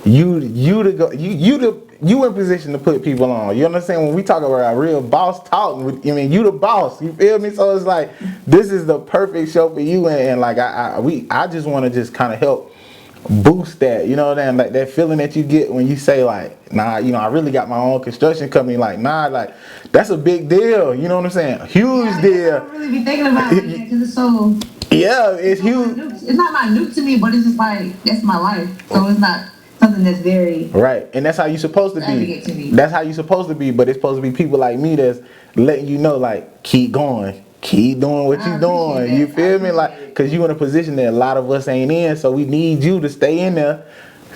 you in position to put people on. You understand when we talk about real boss talk? I mean, you the boss. You feel me? So it's like this is the perfect show for you, and like I just want to just kind of help boost that. You know what I'm saying? Like that feeling that you get when you say like, nah, I really got my own construction company. Like, nah, like that's a big deal. You know what I'm saying? A huge deal. I don't really be thinking about it because it's so. Yeah, it's huge. It's not minute to me, but it's just like that's my life. So it's not something that's very right, and that's how you supposed to be. That's how you supposed to be. But it's supposed to be people like me that's letting you know, like, keep going, keep doing what you doing. You feel me? Like, because you in a position that a lot of us ain't in, so we need you to stay in there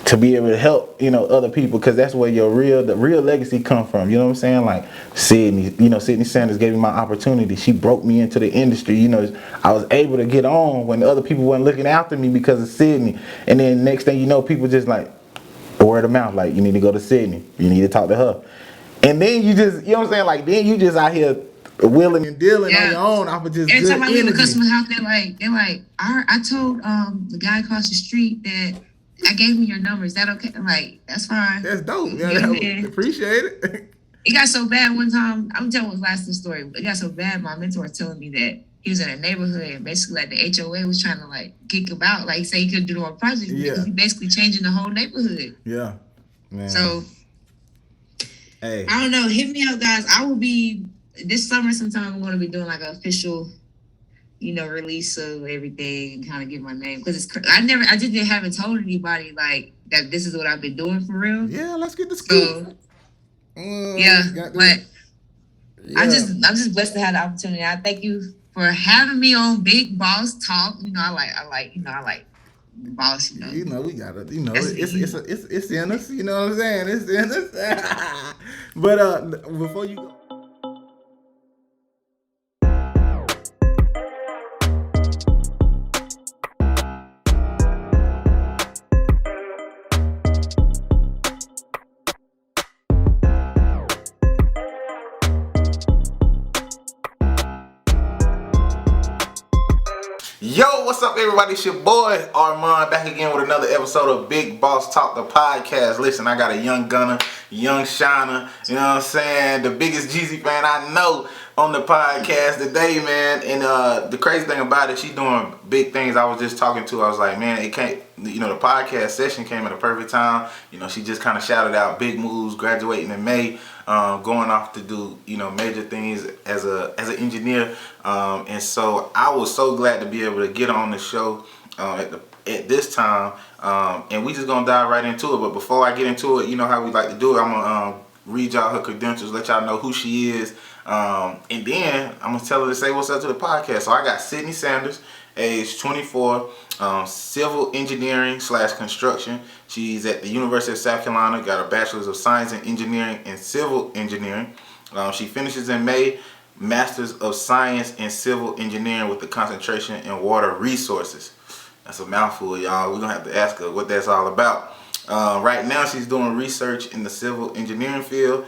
to be able to help other people, because that's where the real legacy come from. You know what I'm saying? Like Sydney Sanders gave me my opportunity. She broke me into the industry. I was able to get on when other people weren't looking after me because of Sydney. And then next thing you know, people just like word of mouth, like, you need to go to Sydney, you need to talk to her. And then you just, you know what I'm saying, like, then you just out here willing and dealing on your own off of just every good time I leave a energy. customer's house, they're like, I told the guy across the street that I gave him your number. Is that okay? I'm like, that's fine. That's dope. Yeah, appreciate it. It got so bad one time. I'm telling what's last the story. It got so bad. My mentor was telling me that he was in a neighborhood and basically like the HOA was trying to like kick him out, like say he couldn't do no more projects because he basically changing the whole neighborhood. Yeah, man. So, hey, I don't know. Hit me up, guys. I will be this summer sometime. I'm going to be doing like an official, release of everything and kind of give my name because I just haven't told anybody like that. This is what I've been doing for real. Yeah, let's get the scoop. So, but I'm just blessed to have the opportunity. I thank you for having me on Big Boss Talk. I like the boss. We got it. It's in us. You know what I'm saying? It's in us. But before you go. Yo, what's up, everybody? It's your boy Armand back again with another episode of Big Boss Talk, the podcast. Listen, I got a young gunner, young shiner, you know what I'm saying? The biggest Jeezy fan I know on the podcast today, man. And the crazy thing about it, she's doing big things. I was just talking to her. I was like, man, it can't, the podcast session came at a perfect time. She just kind of shouted out big moves, graduating in May. Going off to do major things as an engineer, and so I was so glad to be able to get on the show at this time, and we just gonna dive right into it. But before I get into it, you know how we like to do it. I'm gonna read y'all her credentials, let y'all know who she is, and then I'm gonna tell her to say what's up to the podcast. So I got Sydney Sanders, age 24, civil engineering / construction. She's at the University of South Carolina, got a bachelor's of science in engineering and civil engineering. She finishes in May, master's of science in civil engineering with the concentration in water resources. That's a mouthful, y'all. We're gonna have to ask her what that's all about. Right now she's doing research in the civil engineering field.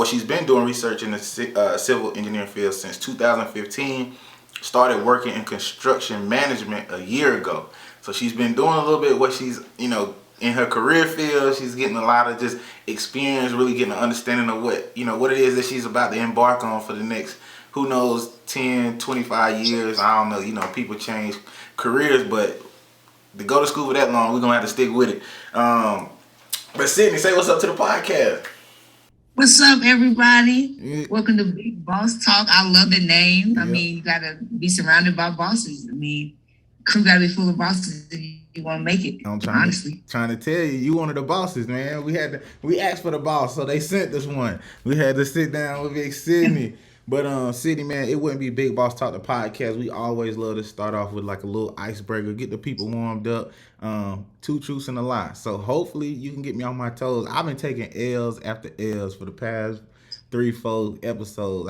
She's been doing research in the civil engineering field since 2015. Started working in construction management a year ago. So she's been doing a little bit of what she's, in her career field. She's getting a lot of just experience, really getting an understanding of what it is that she's about to embark on for the next, who knows, 10, 25 years. I don't know, people change careers, but to go to school for that long, we're going to have to stick with it. But Sydney, say what's up to the podcast. What's up, everybody? Yeah. Welcome to Big Boss Talk. I love the name. I mean, you got to be surrounded by bosses. I mean, crew got to be full of bosses if you want to make it. I'm trying to tell you one of the bosses, man. We asked for the boss, so they sent us one. We had to sit down with Big Sydney. But Sydney, man, it wouldn't be Big Boss Talk the podcast. We always love to start off with like a little icebreaker, get the people warmed up. 2 truths and a lie. So hopefully you can get me on my toes. I've been taking L's after L's for the past 3-4 episodes.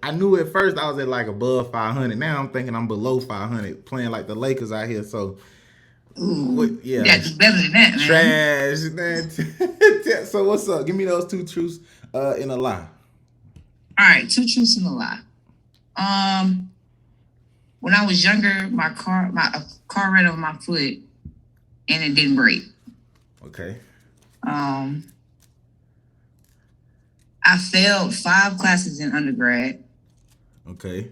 I knew at first I was at like above 500. Now I'm thinking I'm below 500, playing like the Lakers out here. So yeah, that's better than that, man. Trash, man. So what's up? Give me those 2 truths and a lie. All right, 2 truths and a lie. When I was younger, my car ran over my foot and it didn't break. Okay. I failed 5 classes in undergrad. Okay.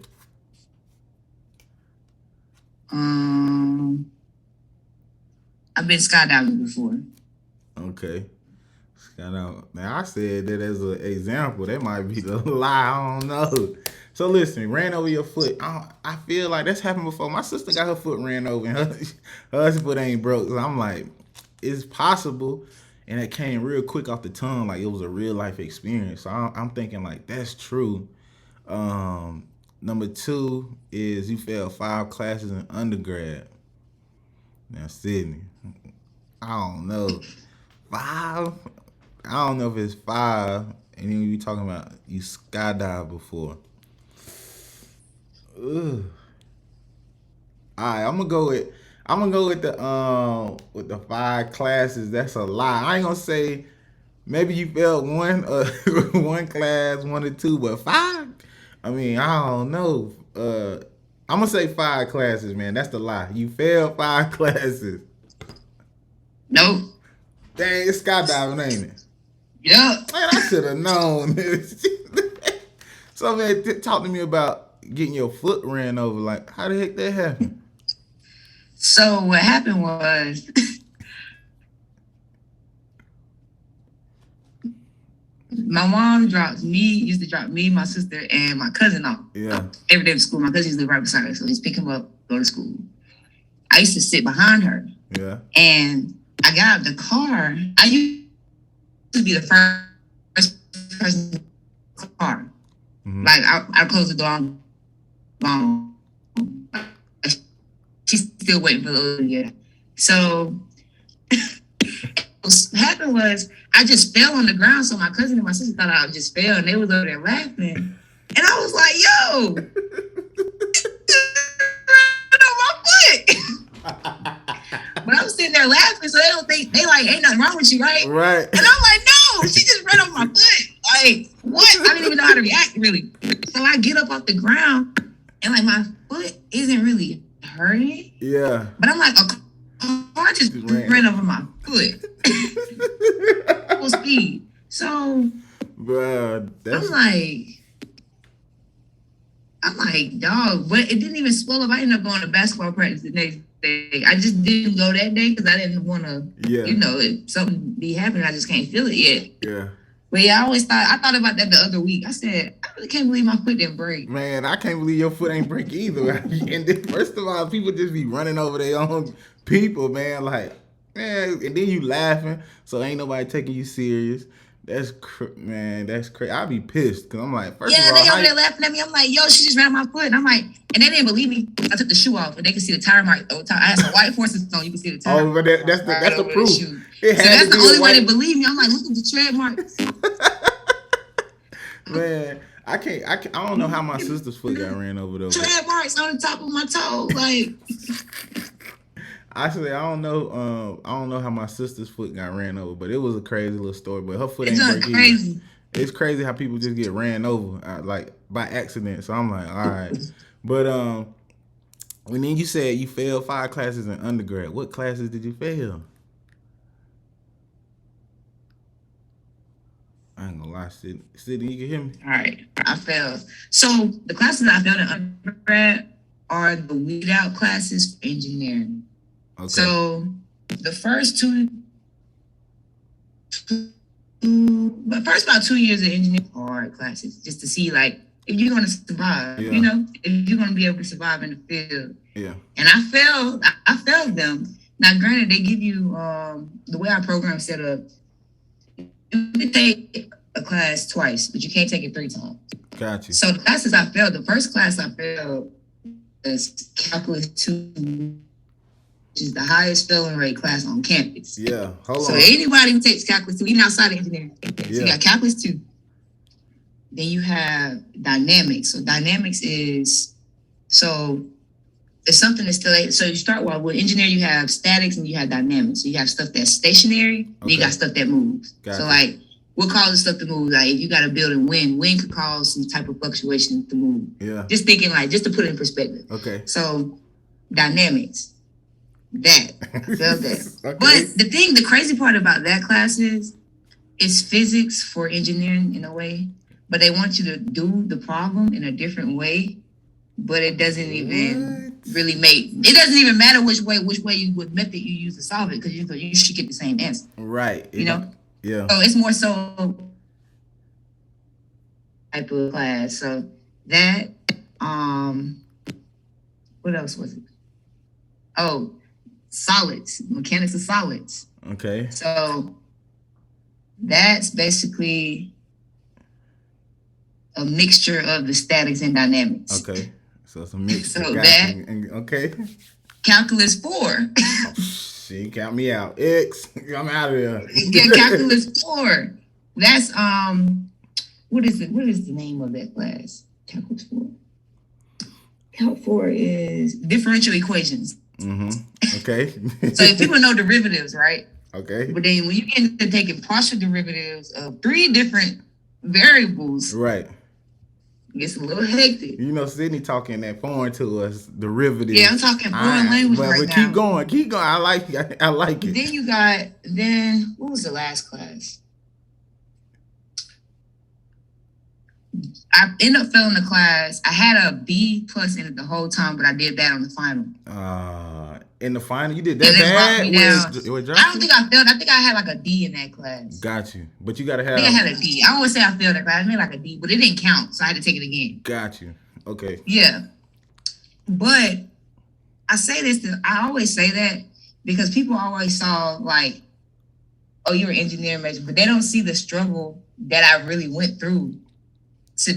I've been skydiving before. Okay. Now I said that as an example. That might be the lie. I don't know. So listen, ran over your foot. I feel like that's happened before. My sister got her foot ran over, and her foot ain't broke. So I'm like, it's possible, and it came real quick off the tongue, like it was a real life experience. So I'm thinking like that's true. Number 2 is you failed 5 classes in undergrad. Now Sydney, I don't know. 5? I don't know if it's 5. And then you talking about you skydived before. Ugh. Alright, I'm gonna go with the 5 classes. That's a lie. I ain't gonna say maybe you failed one one class, 1 or 2, but 5? I mean, I don't know. I'm gonna say 5 classes, man. That's the lie. You failed 5 classes. Nope. Dang, it's skydiving, ain't it? Yeah. Man, I should have known this. So, man, talk to me about getting your foot ran over. Like, how the heck that happened? So what happened was my mom used to drop me, my sister, and my cousin off. Yeah. Every day to school. My cousin used to live right beside her, so he's pick him up, go to school. I used to sit behind her. Yeah. And I got out of the car. I used to be the first person in the car. Mm-hmm. Like I closed the door. I'm gone. She's still waiting for the other year. So what happened was I just fell on the ground. So my cousin and my sister thought I just fell, and they was over there laughing. And I was like, "Yo, on my foot." But I was sitting there laughing, so they don't think they like ain't nothing wrong with you, right? Right. And I'm like, "No, she just ran off my foot." Like, what? I didn't even know how to react really. So I get up off the ground, and like my foot isn't really hurting. Yeah. But I'm like, a car just ran over my foot. Full speed. So bruh, I'm like, dog, but it didn't even swell up. I ended up going to basketball practice the next day. I just didn't go that day because I didn't want to, if something be happening, I just can't feel it yet. Yeah. But yeah, I thought about that the other week. I said, I really can't believe my foot didn't break. Man, I can't believe your foot ain't break either. And then, first of all, people just be running over their own people, man. Like, man, and then you laughing, so ain't nobody taking you serious. That's crazy. I'd be pissed because I'm like, first of all, they over there laughing at me. I'm like, yo, she just ran my foot. And I'm like, and they didn't believe me. I took the shoe off, and they could see the tire mark. I had some white forces on. You can see the tire. Oh, but that's the proof. So that's the only way they believe me. I'm like, look at the tread marks. Man, I don't know how my sister's foot got ran over though. Tread marks on the top of my toe, like. Actually, I don't know how my sister's foot got ran over, but it was a crazy little story. But her foot ain't break either. It's crazy how people just get ran over like by accident. So I'm like, all right. But when then you said you failed 5 classes in undergrad, what classes did you fail? I ain't gonna lie, Sydney, you can hear me? All right, I failed. So the classes I failed in undergrad are the weed out classes for engineering. Okay. So the first about 2 years of engineering hard classes just to see like if you're gonna survive, if you're gonna be able to survive in the field. Yeah. And I failed them. Now, granted, they give you the way our program set up. You can take a class twice, but you can't take it 3 times. Gotcha. So the classes I failed, the first class I failed is Calculus 2, which is the highest failing rate class on campus. Yeah, So anybody who takes Calculus 2, even outside of engineering, so you got Calculus 2. Then you have dynamics. So dynamics is, it's something that's still, so you start with engineering, you have statics and you have dynamics. So you have stuff that's stationary, then you got stuff that moves. Gotcha. So like, what causes stuff to move? Like if you got a building, wind could cause some type of fluctuation to move. Yeah. Just thinking just to put it in perspective. Okay. So dynamics. That I failed that. Okay. But the crazy part about that class is it's physics for engineering in a way, but they want you to do the problem in a different way. But it doesn't even really it doesn't even matter which way what method you use to solve it, because you should get the same answer. Right. You know? Yeah. So it's more so type of class. So that what else was it? Oh, solids, mechanics of solids. Okay. So that's basically a mixture of the statics and dynamics. Okay. So it's a mix. So that okay. Calculus 4. Oh, shit, count me out. X, I'm out of there. Yeah, Calculus 4. That's what is it? What is the name of that class? Calculus 4. Calc 4 is differential equations. Okay. So if people know derivatives, right? Okay. But then when you get into taking partial derivatives of 3 different variables, right, it gets a little hectic. You know, Sydney talking that foreign to us, derivatives. Yeah, I'm talking foreign language right now. Keep going. I like it. Then what was the last class? I ended up failing the class. I had a B+ in it the whole time, but I did bad on the final. In the final, you did that bad? I don't think I failed. I think I had like a D in that class. Got you. But you got to have... I think I had a D. I always say I failed that class. I made like a D, but it didn't count, so I had to take it again. Got you. Okay. Yeah. But I say this, I always say that because people always saw like, oh, you're an engineering major, but they don't see the struggle that I really went through to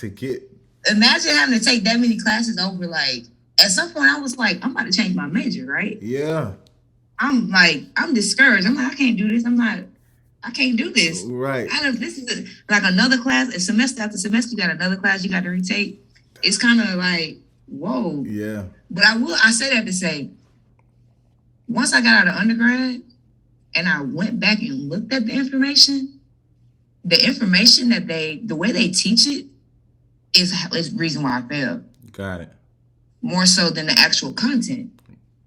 get... Imagine having to take that many classes over, like, at some point I was like, I'm about to change my major, right? Yeah. I'm discouraged. I'm like, I can't do this. I can't do this. Right. This is like another class, a semester after semester, you got another class you got to retake. It's kind of like, whoa. Yeah. But I say that to say, once I got out of undergrad and I went back and looked at the information that the way they teach it is the reason why I failed. Got it. More so than the actual content.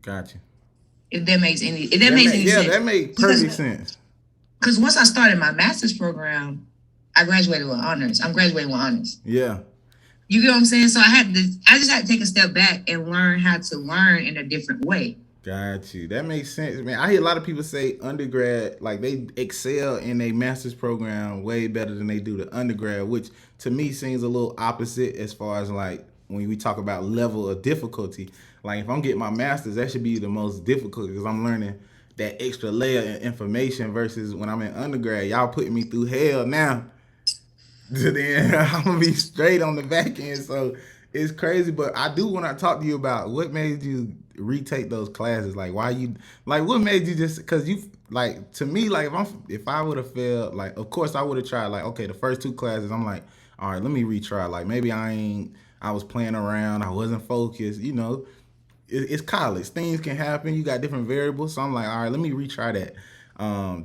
Got you. If that makes any sense. Yeah, that makes perfect sense. Because once I started my master's program, I graduated with honors. I'm graduating with honors. Yeah. You get what I'm saying? So I just had to take a step back and learn how to learn in a different way. Got you. That makes sense, man. I hear a lot of people say undergrad, like they excel in a master's program way better than they do the undergrad, which to me seems a little opposite as far as like when we talk about level of difficulty. Like if I'm getting my master's, that should be the most difficult because I'm learning that extra layer of information versus when I'm in undergrad, y'all putting me through hell now. Then I'm gonna be straight on the back end. So it's crazy, but I do want to talk to you about what made you retake those classes. Like why you what made you just because you like to me like if I would have failed, like of course I would have tried like okay the first 2 classes I'm like all right let me retry, like maybe I was playing around, I wasn't focused, you know. It's college, things can happen, you got different variables, so I'm like all right let me retry that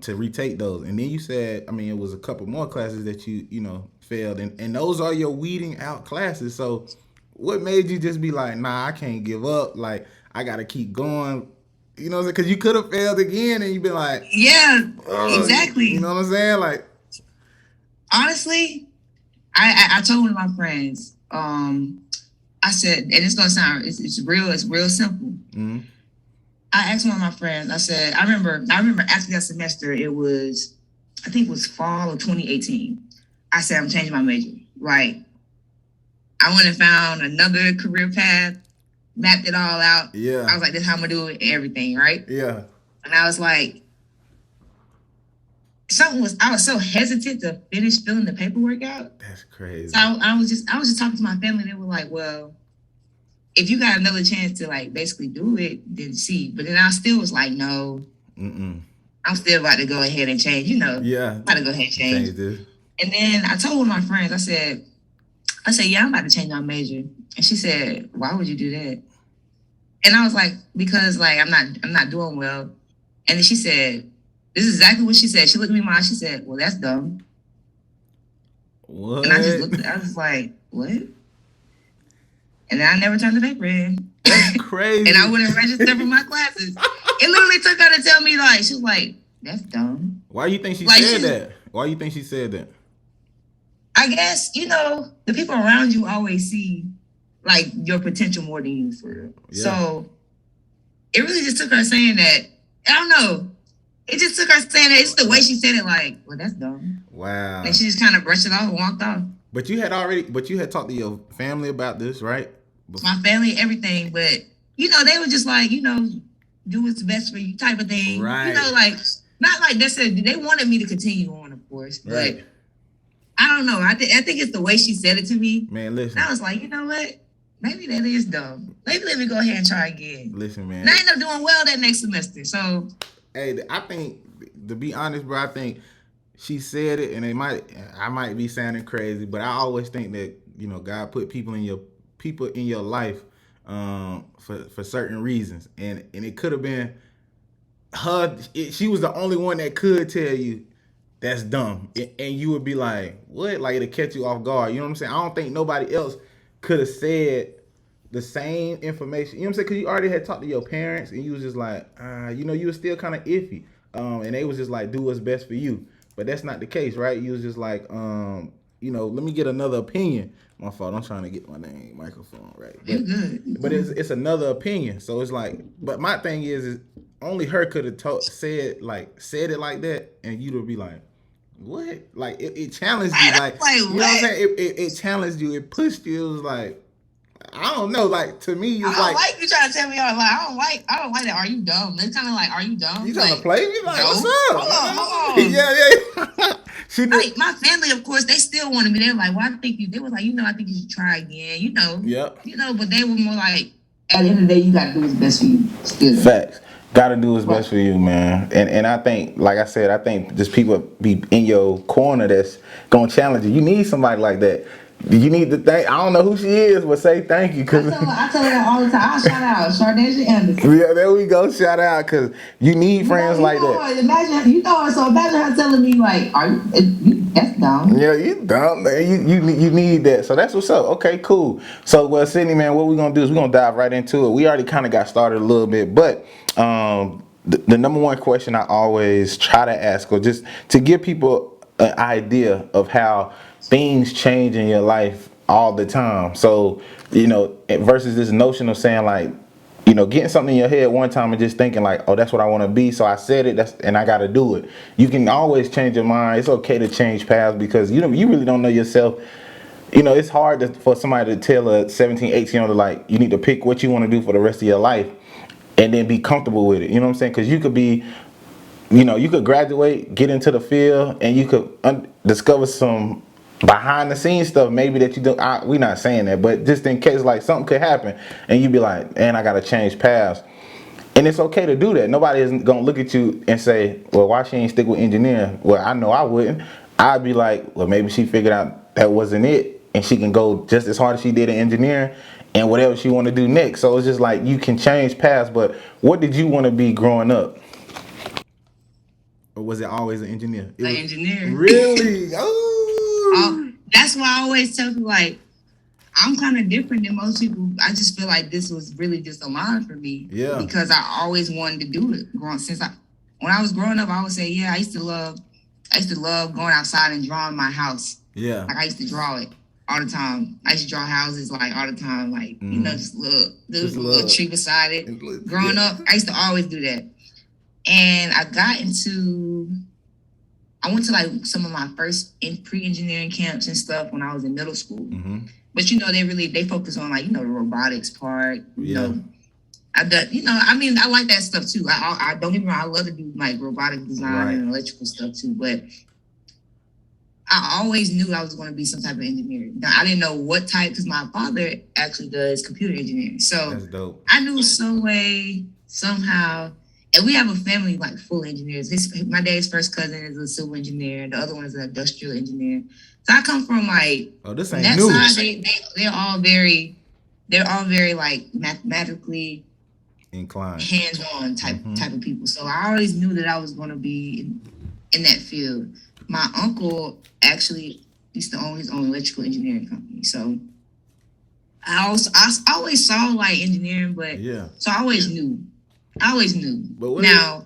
to retake those. And then you said it was a couple more classes that you know failed, and those are your weeding out classes. So what made you just be like nah I can't give up, like I gotta keep going, you know, because you could have failed again and you've been like yeah exactly, you know what I'm saying? Like honestly I told one of my friends I said, and it's gonna sound it's real simple. Mm-hmm. I asked one of my friends, I said, I remember after that semester, I think it was fall of 2018. I said, I'm changing my major. Like, I went and found another career path, mapped it all out. Yeah. I was like, this is how I'm gonna do it, everything, right? Yeah. And I was like, I was so hesitant to finish filling the paperwork out. That's crazy. So I was just talking to my family. They were like, well, if you got another chance to like basically do it, then see. But then I still was like, no. I'm still about to go ahead and change, you know. Yeah. I'm about to go ahead and change. And then I told one of my friends, I said, yeah, I'm about to change my major. And she said, why would you do that? And I was like, because like I'm not doing well. And then she said, this is exactly what she said. She looked me in my eye. She said, well, that's dumb. What? And I just looked, I was like, what? And then I never turned the paper in. That's crazy. And I wouldn't register for my classes. It literally took her to tell me, like, she was like, that's dumb. Why you think she Like, said that? Why you think she said that? I guess, you know, the people around you always see like your potential more than you, for real. Yeah. So it really just took her saying that. I don't know. It just took her saying that. It's the way she said it, like, well, that's dumb. Wow. And she just kind of brushed it off and walked off. But you had talked to your family about this, right? My family, everything, but you know, they were just like, you know, do what's best for you type of thing. Right. You know, like, not like necessarily, they wanted me to continue on, of course, but right. I don't know. I think it's the way she said it to me. Man, listen. And I was like, you know what? Maybe that is dumb. Maybe let me go ahead and try again. Listen, man. And I ended up doing well that next semester. So, hey, I think, to be honest, bro, I think she said it, and I might be sounding crazy, but I always think that, you know, God put people in your life for certain reasons, and it could have been her. She was the only one that could tell you that's dumb, and you would be like, what? Like, it'll catch you off guard. You know what I'm saying? I don't think nobody else could have said the same information. You know what I'm saying? Because you already had talked to your parents, and you was just like, you know, you was still kind of iffy, and they was just like, do what's best for you. But that's not the case, right? You was just like, you know, let me get another opinion. My fault. I'm trying to get my microphone right. But it's another opinion. So it's like, but my thing is only her could have said it like that, and you'd be like, what? Like, it challenged you. Like, you know what I'm saying? It challenged you. It pushed you. It was like, I don't know. Like, to me, I don't like you trying to tell me, like, I don't like that. Are you dumb? It's kind of like, are you dumb? You trying to play me? Like, no. What's up? Hold on. Yeah. Like, my family, of course, they still wanted me. They were like, well, they were like, you know, I think you should try again. You know. Yep. You know, but they were more like, at the end of the day, you got to do what's best for you. Still. Facts. Got to do what's best for you, man. And I think, like I said, I think just people be in your corner that's going to challenge you. You need somebody like that. You need to thank. I don't know who she is, but say thank you. Cause I tell her that all the time. I'll shout out Shardasia Anderson. Yeah, there we go. Shout out, because you need friends like that. Imagine her telling me, like, are you that's dumb. Yeah, you dumb, man. You need that. So that's what's up. Okay, cool. So, well, Sydney, man, what we're going to do is we're going to dive right into it. We already kind of got started a little bit, but the number one question I always try to ask, or just to give people an idea of how things change in your life all the time. So, you know, versus this notion of saying, like, you know, getting something in your head one time and just thinking like, oh, that's what I want to be, so I said it, and I got to do it. You can always change your mind. It's okay to change paths, because you really don't know yourself. You know, it's hard for somebody to tell a 17, 18-year-old, like, you need to pick what you want to do for the rest of your life and then be comfortable with it. You know what I'm saying? Because you could be, you know, you could graduate, get into the field, and you could discover some behind the scenes stuff maybe that you do. We're not saying that, but just in case, like, something could happen and you be like, man, I gotta change paths. And it's okay to do that. Nobody isn't gonna look at you and say, well, why she ain't stick with engineering? Well, I know I wouldn't. I'd be like, well, maybe she figured out that wasn't it, and she can go just as hard as she did in engineering and whatever she want to do next. So it's just like, you can change paths. But what did you want to be growing up? Or was it always an engineer? An engineer. Really? That's why I always tell people, like, I'm kind of different than most people. I just feel like this was really just a line for me. Yeah. Because I always wanted to do it. When I was growing up, I would say, yeah, I used to love going outside and drawing my house. Yeah. Like, I used to draw it all the time. I used to draw houses, like, all the time. Like, you know, just little tree beside it. Growing up, I used to always do that. And I went to, like, some of my first pre-engineering camps and stuff when I was in middle school. Mm-hmm. But, you know, they focus on, like, you know, the robotics part. You know, I like that stuff too. I don't get me wrong, I love to do, like, robotic design and electrical stuff too. But I always knew I was going to be some type of engineer. Now, I didn't know what type, because my father actually does computer engineering. So that's dope. I knew some way, somehow. And we have a family, like, full engineers. My dad's first cousin is a civil engineer. The other one is an industrial engineer. So I come from, like, this ain't that new. side. They're all very like mathematically inclined, hands-on type of people. So I always knew that I was going to be in that field. My uncle actually used to own his own electrical engineering company. So I always saw like engineering, but Yeah. so I always knew. I always knew. But Now,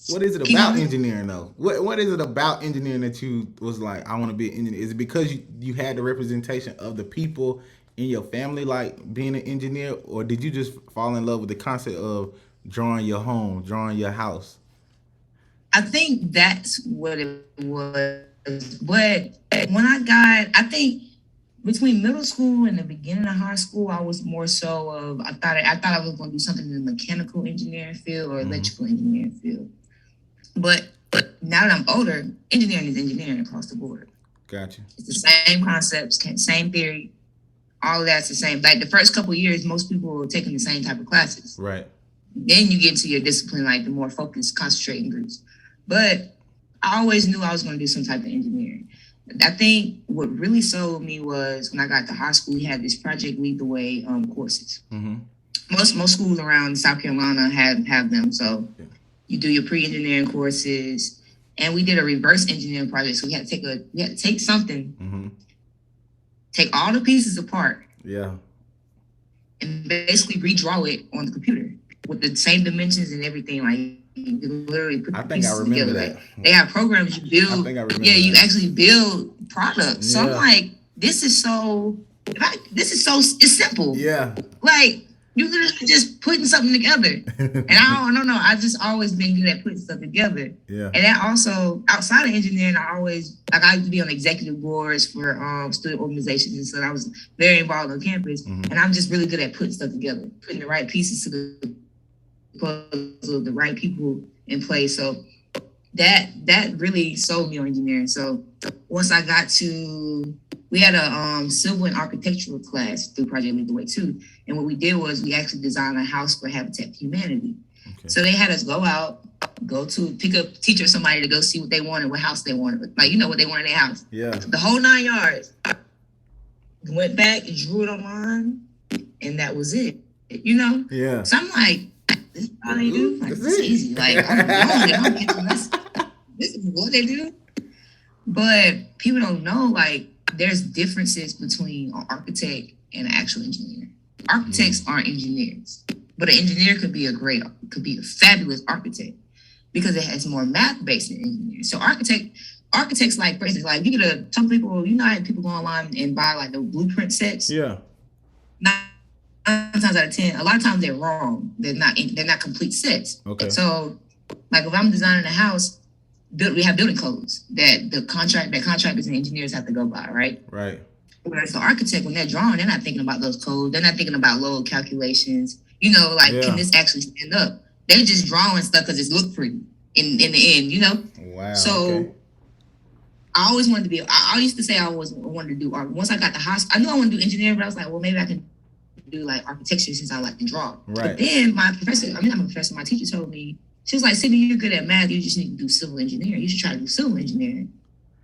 what is it keep about going. engineering though? What is it about engineering that you was like, I want to be an engineer? Is it because you had the representation of the people in your family like being an engineer, or did you just fall in love with the concept of drawing your home, drawing your house? I think that's what it was. But when I think between middle school and the beginning of high school, I was more so of I thought I was going to do something in the mechanical engineering field or Mm-hmm. electrical engineering field. But now that I'm older, engineering is engineering across the board. Gotcha. It's the same concepts, same theory, all of that's the same. Like the first couple of years, most people are taking the same type of classes. Right. Then you get into your discipline, like the more focused, concentrating groups. But I always knew I was going to do some type of engineering. I think what really sold me was when I got to high school, we had this Project Lead the Way courses. Mm-hmm. Most schools around South Carolina have them. So you do your pre-engineering courses, and we did a reverse engineering project. So we had to take something, Mm-hmm. take all the pieces apart, Yeah. and basically redraw it on the computer with the same dimensions and everything. Like you can literally put I the think I pieces remember together. that. Like, they have programs you build. I think I remember. Yeah, you that. actually build products. So I'm Yeah. like, this is so it's simple. Yeah. Like you literally just putting something together. And I don't know. I just always been good at putting stuff together. Yeah. And that also outside of engineering, I used to be on executive boards for student organizations, and so I was very involved on campus. Mm-hmm. And I'm just really good at putting stuff together, putting the right pieces to the puzzle, the right people in place. So that really sold me on engineering. So once I got to, we had a civil and architectural class through Project Lead the Way too. And what we did was we actually designed a house for Habitat for Humanity. Okay. So they had us go out, pick up teacher or somebody to go see what they wanted, what house they wanted, like what they wanted in their house. Yeah. The whole 9 yards. Went back, drew it online, and that was it. Yeah. So I'm like, this is all they do? Like, this is easy. Like, I'm getting this. This is what they do. But people don't know, like, there's differences between an architect and an actual engineer. Architects aren't engineers, but an engineer could be a fabulous architect because it has more math based than engineers. So architects, like, for instance, like, you get some people, how people go online and buy like the blueprint sets. Yeah. 9 times out of 10, a lot of times they're wrong. They're not complete sets. Okay. So, like, if I'm designing a house, we have building codes that contractors and engineers have to go by, right? Right. Whereas the architect, when they're drawing, they're not thinking about those codes. They're not thinking about load calculations. Can this actually stand up? They're just drawing stuff because it look pretty in the end, Wow. So okay. I always wanted to be. I used to say I always wanted to do art. Once I got to high school, I knew I wanted to do engineering, but I was like, well, maybe I can do like architecture since I like to draw. Right. But then my teacher told me, she was like, Sydney, you're good at math. You just need to do civil engineering. You should try to do civil engineering.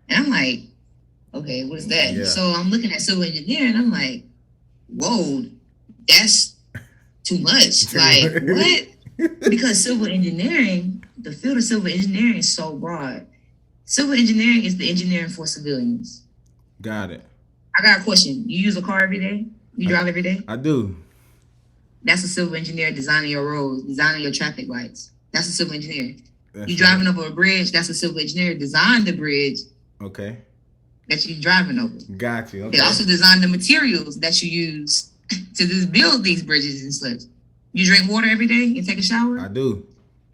And I'm like, okay, what is that? Yeah. So I'm looking at civil engineering. I'm like, whoa, that's too much. Like, what? Because civil engineering, the field of civil engineering is so broad. Civil engineering is the engineering for civilians. Got it. I got a question. You use a car every day? You drive every day? I do. That's a civil engineer designing your roads, designing your traffic lights. That's a civil engineer. You driving over a bridge, that's a civil engineer. Design the bridge. Okay. That you're driving over. Got you. Okay. They also design the materials that you use to just build these bridges and such. You drink water every day and take a shower? I do.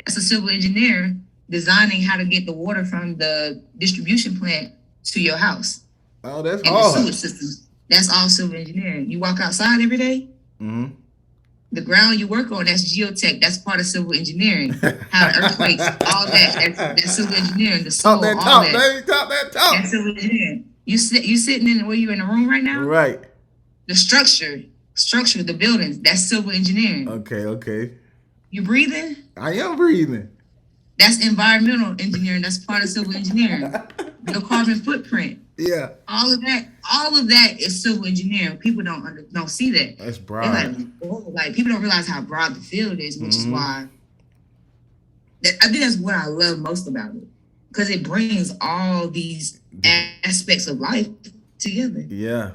That's a civil engineer designing how to get the water from the distribution plant to your house. Oh, that's and hard. The sewage systems. That's all civil engineering. You walk outside every day. Mm-hmm. The ground you work on, that's geotech. That's part of civil engineering. How earthquakes, all that. That's civil engineering. The soil, talk that talk. That's civil engineering. You sitting in where you in the room right now? Right. The structure, the buildings, that's civil engineering. Okay. You breathing? I am breathing. That's environmental engineering. That's part of civil engineering. Your carbon footprint. Yeah. All of that is civil engineering. People don't see that. That's broad. Like people don't realize how broad the field is, which is why I think that's what I love most about it. Because it brings all these aspects of life together. Yeah.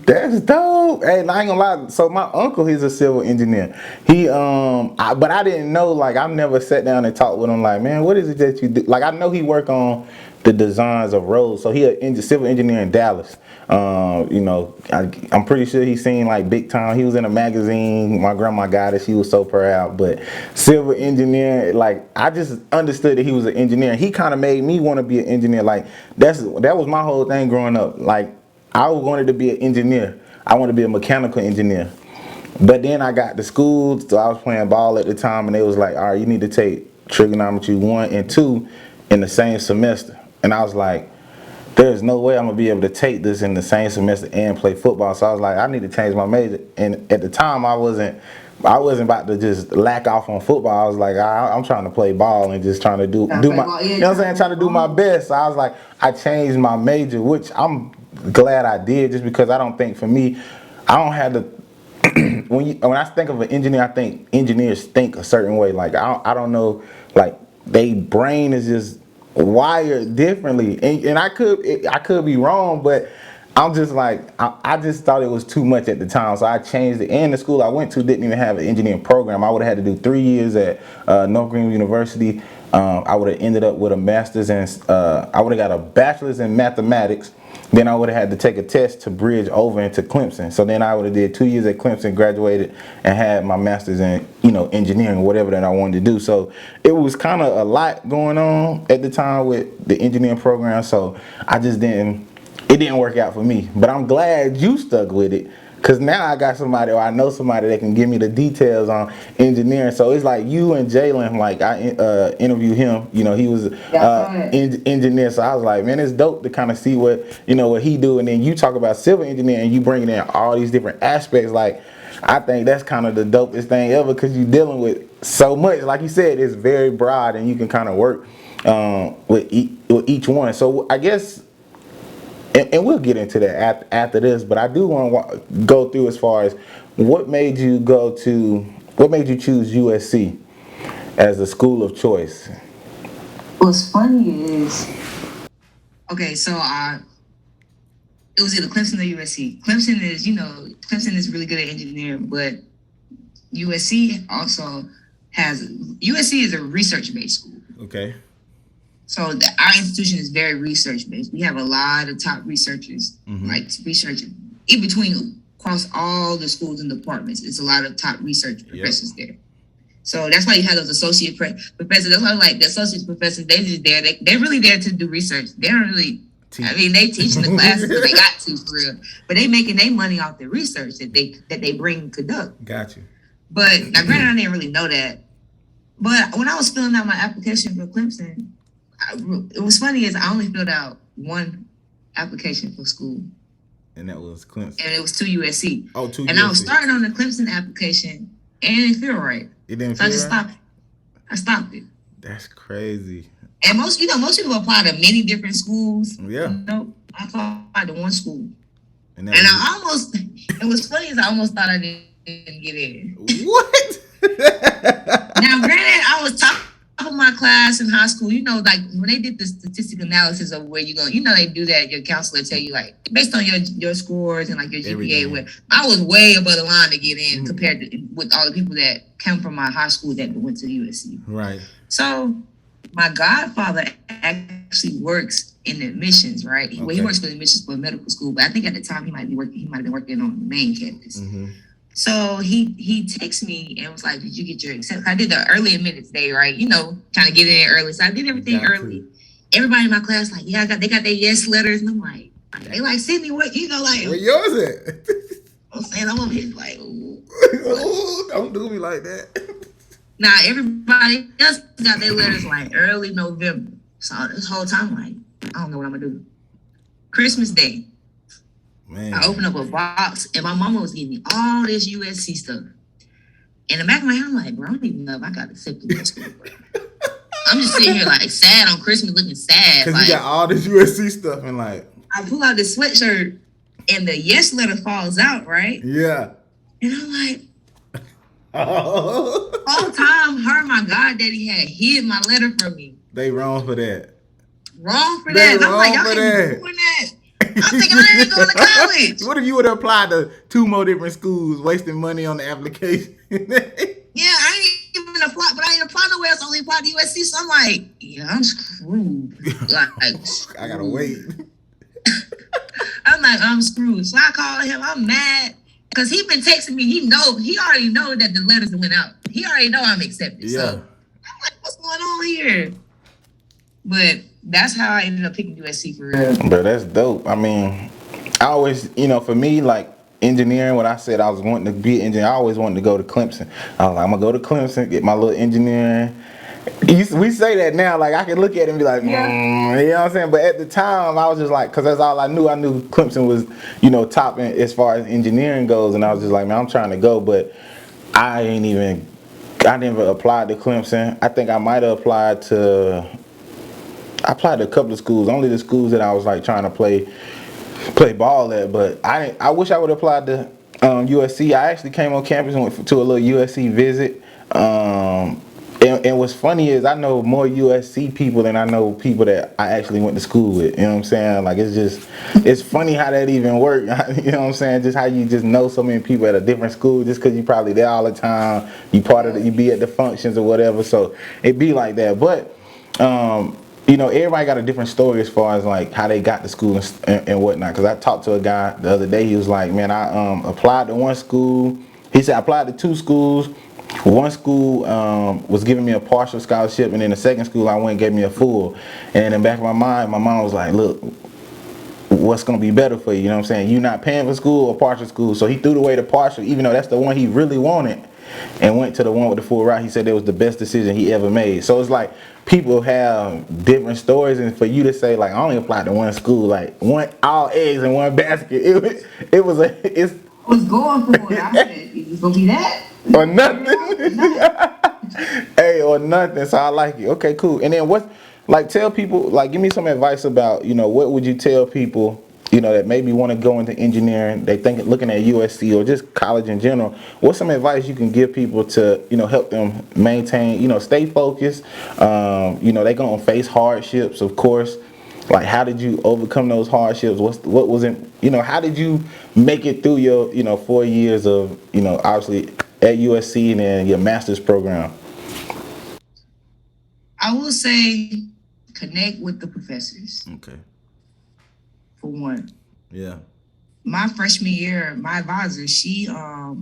That's dope. Hey, I ain't gonna lie. So my uncle, he's a civil engineer. But I didn't know. Like, I've never sat down and talked with him. Like, man, what is it that you do? Like, I know he work on the designs of roads. So he a civil engineer in Dallas. I'm pretty sure he's seen like Big Time. He was in a magazine. My grandma got it. She was so proud. But civil engineer, like, I just understood that he was an engineer. He kind of made me want to be an engineer. Like, that was my whole thing growing up. Like, I wanted to be an engineer. I wanted to be a mechanical engineer. But then I got to school, so I was playing ball at the time, and they was like, all right, you need to take trigonometry 1 and 2 in the same semester. And I was like, there's no way I'm going to be able to take this in the same semester and play football. So I was like, I need to change my major. And at the time, I wasn't about to just lack off on football. I was like, I'm trying to play ball and just trying to do my, you know what I'm saying, trying to do my best. So I was like, I changed my major, which I'm glad I did, just because I don't think for me, I don't have the when I think of an engineer, I think engineers think a certain way. Like, I don't know, like, they brain is just wired differently, and I could be wrong, but I'm just like, I just thought it was too much at the time, so I changed it. And the school I went to didn't even have an engineering program. I would have had to do 3 years at North Greenville University. I would have ended up with a master's in, I would have got a bachelor's in mathematics. Then I would have had to take a test to bridge over into Clemson. So then I would have did 2 years at Clemson, graduated, and had my master's in, engineering or whatever that I wanted to do. So it was kind of a lot going on at the time with the engineering program. So it didn't work out for me. But I'm glad you stuck with it. Cause now I got somebody, or I know somebody that can give me the details on engineering. So it's like you and Jalen. Like, I interviewed him. He was engineer. So I was like, man, it's dope to kind of see what he do. And then you talk about civil engineering, and you bringing in all these different aspects. Like, I think that's kind of the dopest thing ever, because you're dealing with so much. Like you said, it's very broad, and you can kind of work with each one. So I guess. And we'll get into that after this, but I do want to go through as far as what made you choose USC as a school of choice. What's funny is, okay, so it was either Clemson or USC. Clemson is really good at engineering, but USC is a research-based school. Okay. So our institution is very research-based. We have a lot of top researchers, like researching in between across all the schools and departments. It's a lot of top research professors there. So that's why you have those associate professors. That's why, like, the associate professors, they're really there to do research. They don't really, they teach in the classes that they got to, for real. But they making their money off the research that they bring and conduct. Got you. But now, granted, I didn't really know that. But when I was filling out my application for Clemson, it was funny is I only filled out one application for school. And that was Clemson. And it was to USC. Oh, to USC. And I was starting on the Clemson application, and it didn't feel right. It didn't so feel I just right? stopped it. I stopped it. That's crazy. And most people apply to many different schools. Yeah. I applied to one school. And it was funny is I almost thought I didn't get in. What? Now, granted, I was top of my class in high school. Like, when they did the statistic analysis of where you go, they do that. Your counselor tell you, like, based on your scores and like your GPA. Where I was way above the line to get in compared to with all the people that come from my high school that went to USC. Right. So my godfather actually works in admissions, right? Well, he works for admissions for a medical school, but I think at the time he might have been working on the main campus. So he texted me and was like, did you get your acceptance? I did the early admittance day, right? Trying to get in early. So I did everything early. Everybody in my class, like, yeah, they got their yes letters. And I'm like, they like, Sydney, what, like. Where yours at? I'm saying, I'm over here like, ooh. Don't do me like that. Now, everybody else got their letters like early November. So this whole time, like, I don't know what I'm going to do. Christmas Day. Man. I opened up a box, and my mama was giving me all this USC stuff. In the back of my head, I'm like, bro, I don't even know if I got accepted to school, bro. I'm just sitting here, like, sad on Christmas, looking sad. Because like, you got all this USC stuff, and like... I pull out this sweatshirt, and the yes letter falls out, right? Yeah. And I'm like... all the time, her and my goddaddy had hid my letter from me. They wrong for that. Wrong for that. I'm like, y'all ain't doing that. I'm thinking I ain't going to college. What if you would have applied to 2 more different schools, wasting money on the application? Yeah, I ain't even apply, but I ain't apply nowhere else. I only applied to USC. So I'm like, yeah, I'm screwed. Like, I gotta wait. I'm like, I'm screwed. So I called him. I'm mad because he been texting me. He already know that the letters went out. He already know I'm accepted. Yeah. So I'm like, what's going on here? But that's how I ended up picking USC for real. But that's dope. I mean, I always, for me, like engineering, when I said I was wanting to be an engineer, I always wanted to go to Clemson. I was like, I'm gonna go to Clemson, get my little engineering. We say that now, like I can look at it and be like, you know what I'm saying? But at the time, I was just like, because that's all I knew. I knew Clemson was, top as far as engineering goes, and I was just like, man, I'm trying to go, but I never applied to Clemson. I think I might have applied to a couple of schools, only the schools that I was like trying to play ball at. But I wish I would have applied to USC. I actually came on campus and went to a little USC visit. And what's funny is I know more USC people than I know people that I actually went to school with. You know what I'm saying? Like it's funny how that even worked. You know what I'm saying? Just how you just know so many people at a different school just because you probably there all the time. You be at the functions or whatever. So it be like that. But everybody got a different story as far as like how they got to school and whatnot. Because I talked to a guy the other day. He was like, man, I applied to one school. He said I applied to 2 schools. One school was giving me a partial scholarship, and then the second school I went and gave me a full. And in the back of my mind was like, look, what's going to be better for you? You know what I'm saying? You not paying for school or partial school. So he threw away the partial, even though that's the one he really wanted, and went to the one with the full route. He said it was the best decision he ever made. So it's like people have different stories, and for you to say like I only applied to one school, like all eggs in one basket, it was I was going for it. I said it's gonna be that or nothing. Hey, or nothing. So I like it. Okay, cool. And then tell people, like, give me some advice about, what would you tell people, that maybe want to go into engineering, they looking at USC or just college in general. What's some advice you can give people to, help them maintain, stay focused? They gonna face hardships, of course. Like, how did you overcome those hardships? What was it? How did you make it through your 4 years of obviously at USC and then your master's program? I will say connect with the professors. Okay. For one. Yeah. My freshman year, my advisor, she so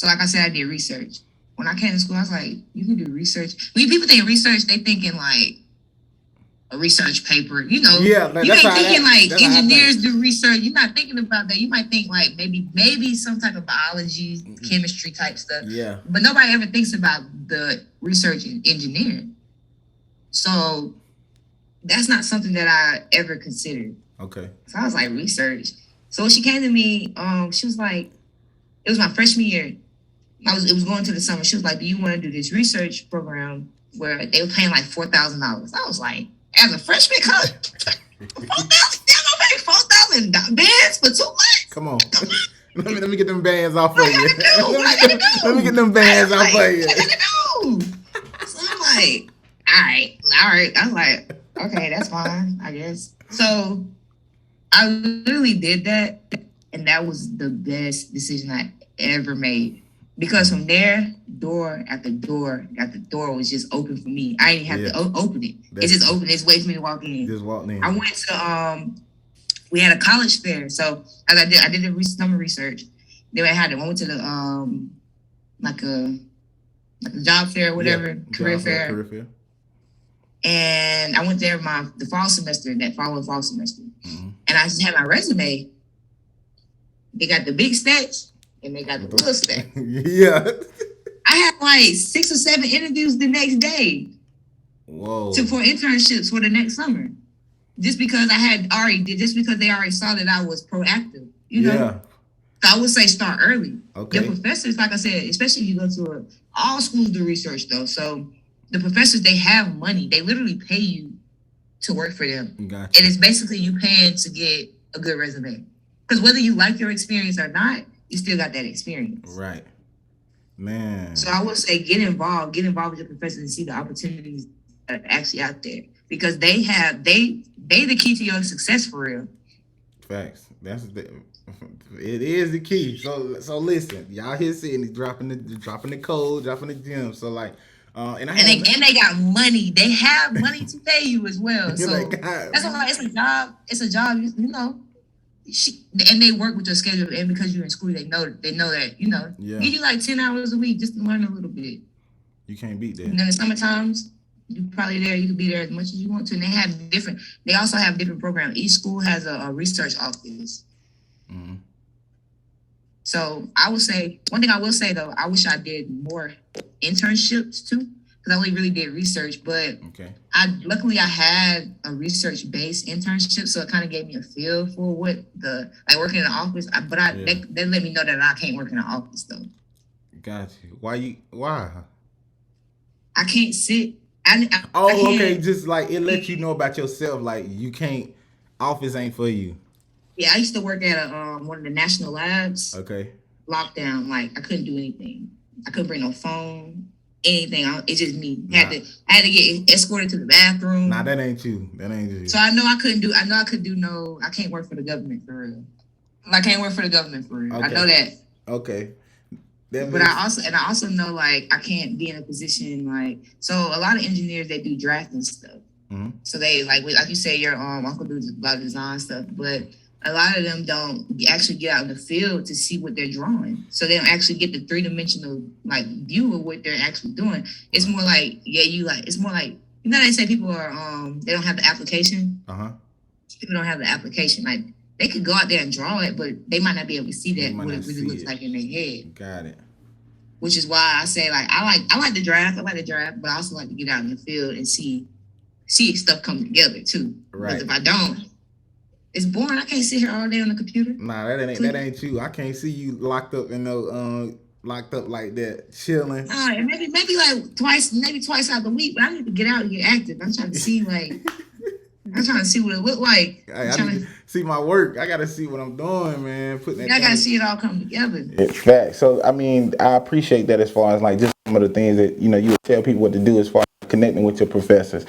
like I said, I did research. When I came to school, I was like, you can do research. When people think research, they thinking like a research paper, Yeah, you ain't thinking like engineers do research. You're not thinking about that. You might think like maybe some type of biology, chemistry type stuff. Yeah. But nobody ever thinks about the research in engineering. So that's not something that I ever considered. Okay. So I was like, research. So when she came to me, she was like, it was my freshman year. It was going to the summer. She was like, do you want to do this research program where they were paying like $4,000? I was like, as a freshman, $4,000? They're gonna pay $4,000 bands for 2 months? Come on. let me get them bands off of you. Let me get them bands off of you. So I'm like, all right. I was like, okay, that's fine, I guess. So I literally did that, and that was the best decision I ever made. Because from there, door after door after door was just open for me. I didn't have to open it. It's just open. It's waiting for me to walk in. Just walked in. I went to we had a college fair. So as I did the summer research. Then I went to the like a job fair or whatever, career fair. And I went there the fall semester, that following fall semester. Mm-hmm. And I just had my resume. They got the big stats and they got the little stats. Yeah. I had like 6 or 7 interviews the next day. Whoa. For internships for the next summer. Just because they already saw that I was proactive, Yeah. So I would say start early. Okay. The professors, like I said, especially if you go to all schools do research though. So the professors, they have money. They literally pay you to work for them. Gotcha. And it's basically you paying to get a good resume. Because whether you like your experience or not, you still got that experience. Right. Man. So I would say get involved with your professors and see the opportunities that are actually out there. Because they the key to your success for real. Facts. It is the key. So listen, y'all here sitting dropping the code, dropping the gem. So like, and I And had they got money. They have money to pay you as well. you're So like, God, that's why it's a job. It's a job. You know, and they work with your schedule. And because you're in school, they know that yeah, give you like 10 hours a week just to learn a little bit. you can't beat that. And then the summer times, you probably there. You can be there as much as you want to. And they have different. They also have different programs. Each school has a research office. Mm-hmm. So I would say one thing I will say though, I wish I did more internships too, because I only really did research. But Okay. luckily I had a research based internship, so it kind of gave me a feel for what working in the office. They let me know that I can't work in the office though. Got you. Why? I can't sit. Okay. Just like it lets you know about yourself. Like you can't. Office ain't for you. Yeah, I used to work at one of the national labs. Okay. Lockdown, like I couldn't do anything. I couldn't bring no phone, anything. It's just me. Nah. I had to get escorted to the bathroom. Nah, that ain't you. That ain't you. So I know I couldn't do. I know I could do no. I can't work for the government for real. I can't work for the government for real. Okay. I know that. Okay. But I also know like I can't be in a position like so. A lot of engineers they do drafting stuff. Mm-hmm. So they like you say your uncle do a lot of design stuff, but a lot of them don't actually get out in the field to see what they're drawing. So they don't actually get the 3-dimensional like view of what they're actually doing. It's more like it's more like they say people are they don't have the application. People don't have the application. Like they could go out there and draw it, but they might not be able to see that what it really looks like in their head. Got it. Which is why I say like I like the draft. I like the draft, but I also like to get out in the field and see stuff come together too. Right. Because if I don't, it's boring. I can't sit here all day on the computer. Nah, that ain't you. I can't see you locked up locked up like that, chilling. Maybe like twice out the week, but I need to get out and get active. I'm trying to see I'm trying to see what it look like. I need to see my work. I gotta see what I'm doing, man. I gotta see it all come together. It's fact. So I mean, I appreciate that as far as like just some of the things that you would tell people what to do as far as connecting with your professors.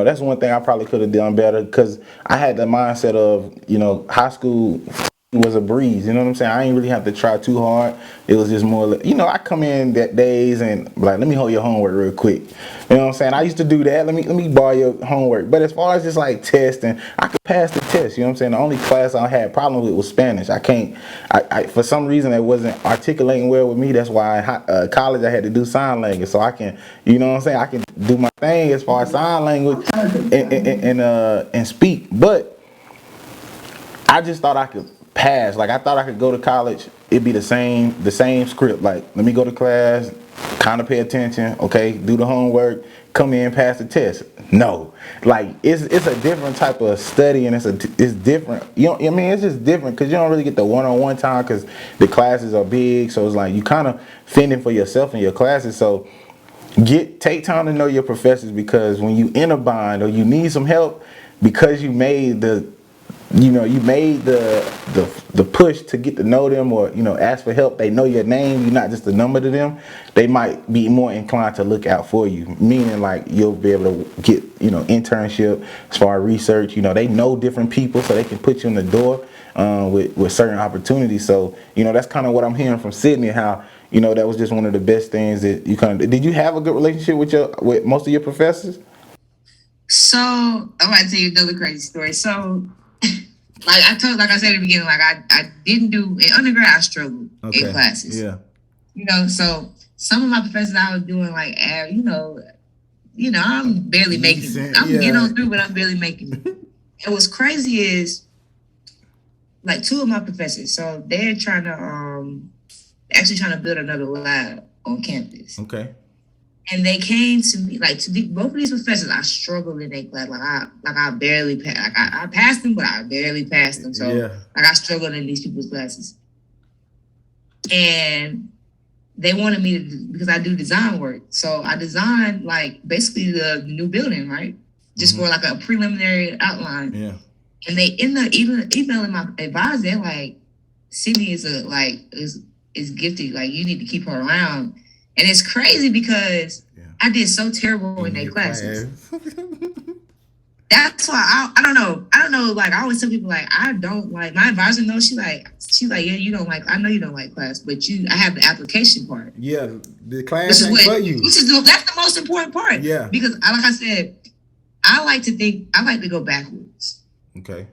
That's one thing I probably could have done better because I had the mindset of high school was a breeze. You know what I'm saying? I ain't really have to try too hard. It was just more, I come in that days and like, let me hold your homework real quick. You know what I'm saying? I used to do that. Let me borrow your homework. But as far as just like testing, I could pass the test. You know what I'm saying? The only class I had problem with was Spanish. I for some reason it wasn't articulating well with me. That's why college I had to do sign language so I can, you know what I'm saying? I can do my thing as far as sign language and speak. But I just thought I could pass. Like I thought I could go to college, it'd be the same script. Like, let me go to class, kind of pay attention, okay, do the homework, come in, pass the test. No, like it's a different type of study, and it's different. It's just different because you don't really get the one-on-one time because the classes are big. So it's like you kind of fending for yourself in your classes. So take time to know your professors, because when you in a bind or you need some help, because you made the push to get to know them or ask for help, they know your name, you're not just a number to them, they might be more inclined to look out for you, meaning like you'll be able to get internship as far as research. They know different people, so they can put you in the door with certain opportunities. So that's kind of what I'm hearing from Sydney, how that was just one of the best things that you kind of did. You have a good relationship with most of your professors? So I'm about to tell you another crazy story. So like I said at the beginning, like I didn't do in undergrad. I struggled in classes. Yeah. So some of my professors I was doing like, I'm barely making it. I'm getting on through, but I'm barely making it. And what's crazy is like two of my professors. So they're trying to build another lab on campus. Okay. And they came to me both of these professors. I struggled in their class. I barely passed. I passed them, but I barely passed them. So I struggled in these people's classes. And they wanted me to because I do design work. So I designed like basically the new building, right? Just for like a preliminary outline. Yeah. And they end up even emailing my advisor. They're like, Sydney is gifted. Like you need to keep her around. And it's crazy because I did so terrible in their classes. That's why I don't know. I don't know. Like I always tell people, like I don't like my advisor knows. She like, yeah, you don't like. I know you don't like class, but I have the application part. Yeah, the class ain't for you. That's the most important part. Yeah, because like I said, I like to go backwards. Okay.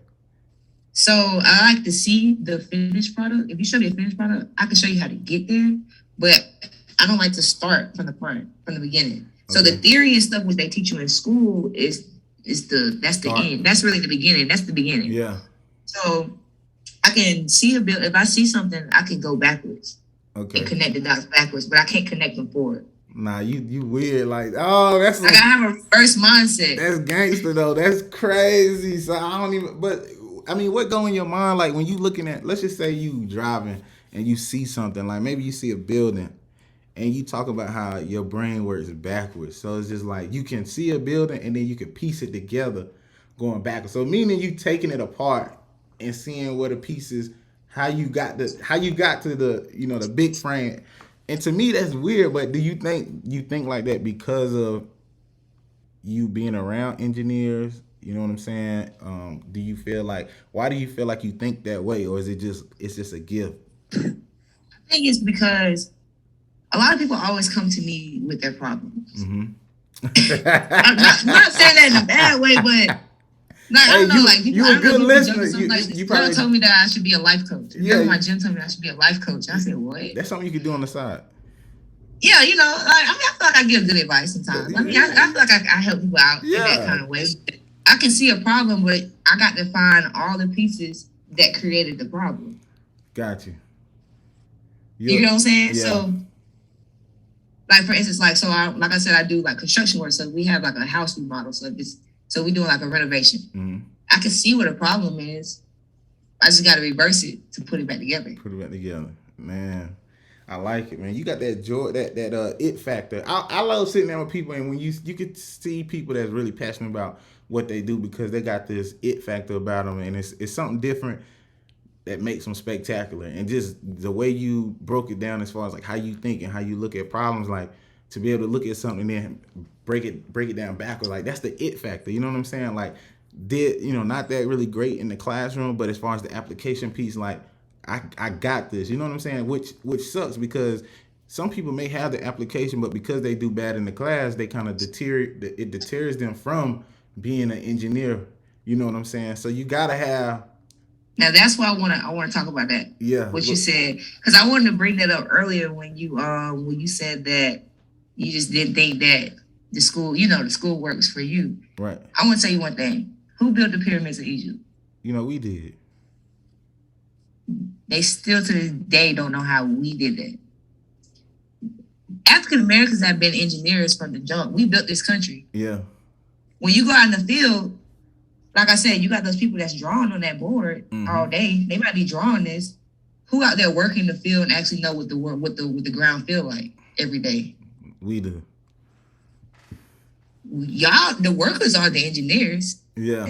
So I like to see the finished product. If you show me a finished product, I can show you how to get there. But I don't like to start from the beginning. So the theory and stuff which they teach you in school that's the end. That's really the beginning. That's the beginning. Yeah. So I can see a bill. If I see something, I can go backwards. Okay. And connect the dots backwards, but I can't connect them forward. Nah, you weird. Like, oh, that's like I have a reverse mindset. That's gangster though. That's crazy. So I don't even. But I mean, what go in your mind like when you looking at? Let's just say you driving and you see something. Like maybe you see a building, and you talk about how your brain works backwards. So it's just like you can see a building and then you can piece it together, going backwards. So meaning you taking it apart and seeing where the pieces, how you got to the the big frame. And to me, that's weird. But do you think like that because of you being around engineers? You know what I'm saying? Do you feel like why do you feel like you think that way, or is it just a gift? I think it's because a lot of people always come to me with their problems. Mm-hmm. I'm not saying that in a bad way, but like, I don't know, like people, you're a good listener. You probably told me that I should be a life coach. Yeah, my gym told me I should be a life coach. I said, what? That's something you could do on the side. Yeah, like I feel like I give good advice sometimes. I mean, I feel like I help people out in that kind of way. I can see a problem, but I got to find all the pieces that created the problem. Got you. You know what I'm saying? Yeah. So, like for instance, like like I said, I do like construction work. So we have like a house remodel. So we doing like a renovation. Mm-hmm. I can see what the problem is. I just got to reverse it to put it back together. Man. I like it, man. You got that joy, that it factor. I love sitting there with people, and when you can see people that's really passionate about what they do because they got this it factor about them, and it's something different that makes them spectacular. And just the way you broke it down as far as like how you think and how you look at problems, like to be able to look at something and then break it down backwards, like that's the it factor. You know what I'm saying? Like not that really great in the classroom, but as far as the application piece, like I got this. You know what I'm saying? Which sucks because some people may have the application, but because they do bad in the class, they kind of deters them from being an engineer. You know what I'm saying? So you gotta have. Now that's why I want to talk about that. Yeah. What you said, because I wanted to bring that up earlier when you said that you just didn't think that the school works for you. Right. I want to tell you one thing. Who built the pyramids of Egypt? We did. They still to this day don't know how we did that. African Americans have been engineers from the jump. We built this country. Yeah. When you go out in the field, like I said, you got those people that's drawing on that board all day. They might be drawing this. Who out there working the field and actually know what the ground feel like every day? We do. Y'all, the workers are the engineers. Yeah.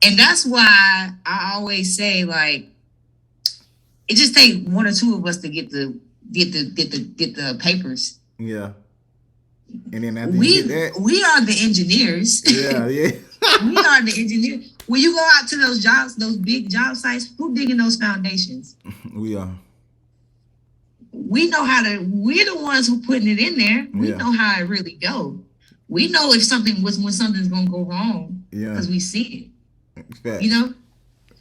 And that's why I always say, like, it just takes one or two of us to get the papers. Yeah. And then after we you get that, we are the engineers. Yeah. We are the engineers. When you go out to those jobs, those big job sites, who digging those foundations? We are. We know how to. We're the ones who putting it in there. We know how it really go. We know if when something's gonna go wrong. Yeah. Because we see it. Fact.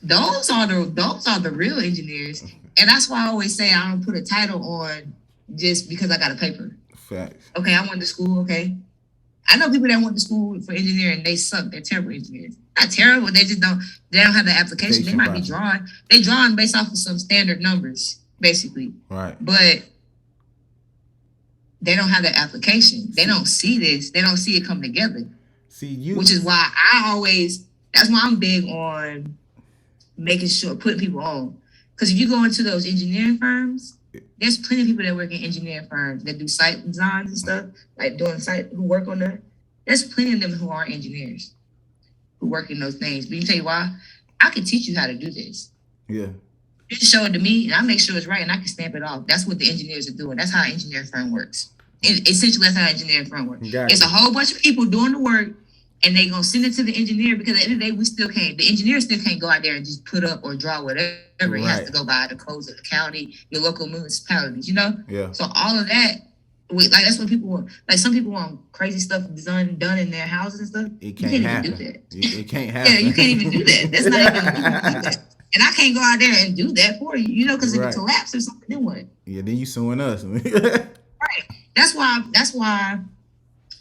Those are the real engineers. And that's why I always say I don't put a title on just because I got a paper. Facts. Okay, I went to school, okay. I know people that went to school for engineering, they suck. They're terrible engineers. Not terrible, they don't have the application. They might be drawing. They drawing based off of some standard numbers, basically. Right. But they don't have the application. They don't see this. They don't see it come together. Which is why that's why I'm big on making sure, putting people on. Because if you go into those engineering firms, there's plenty of people that work in engineering firms that do site designs and stuff, like doing site, who work on that. There's plenty of them who aren't engineers, who work in those things. But you can tell you why, I can teach you how to do this. Yeah. You just show it to me, and I make sure it's right, and I can stamp it off. That's what the engineers are doing. That's how an engineering firm works. Essentially, that's how an engineering firm works. It's a whole bunch of people doing the work, and they gonna send it to the engineer because at the end of the day, the engineer still can't go out there and just put up or draw whatever. It has to go by the codes of the county, your local municipalities, Yeah. So all of that, that's what people want. Like some people want crazy stuff done in their houses and stuff. You can't happen. Even do that. It can't happen. Yeah, you can't even do that. That's not even legal to do that. And I can't go out there and do that for you, because if it collapses or something, then what? Yeah, then you suing us. Right. That's why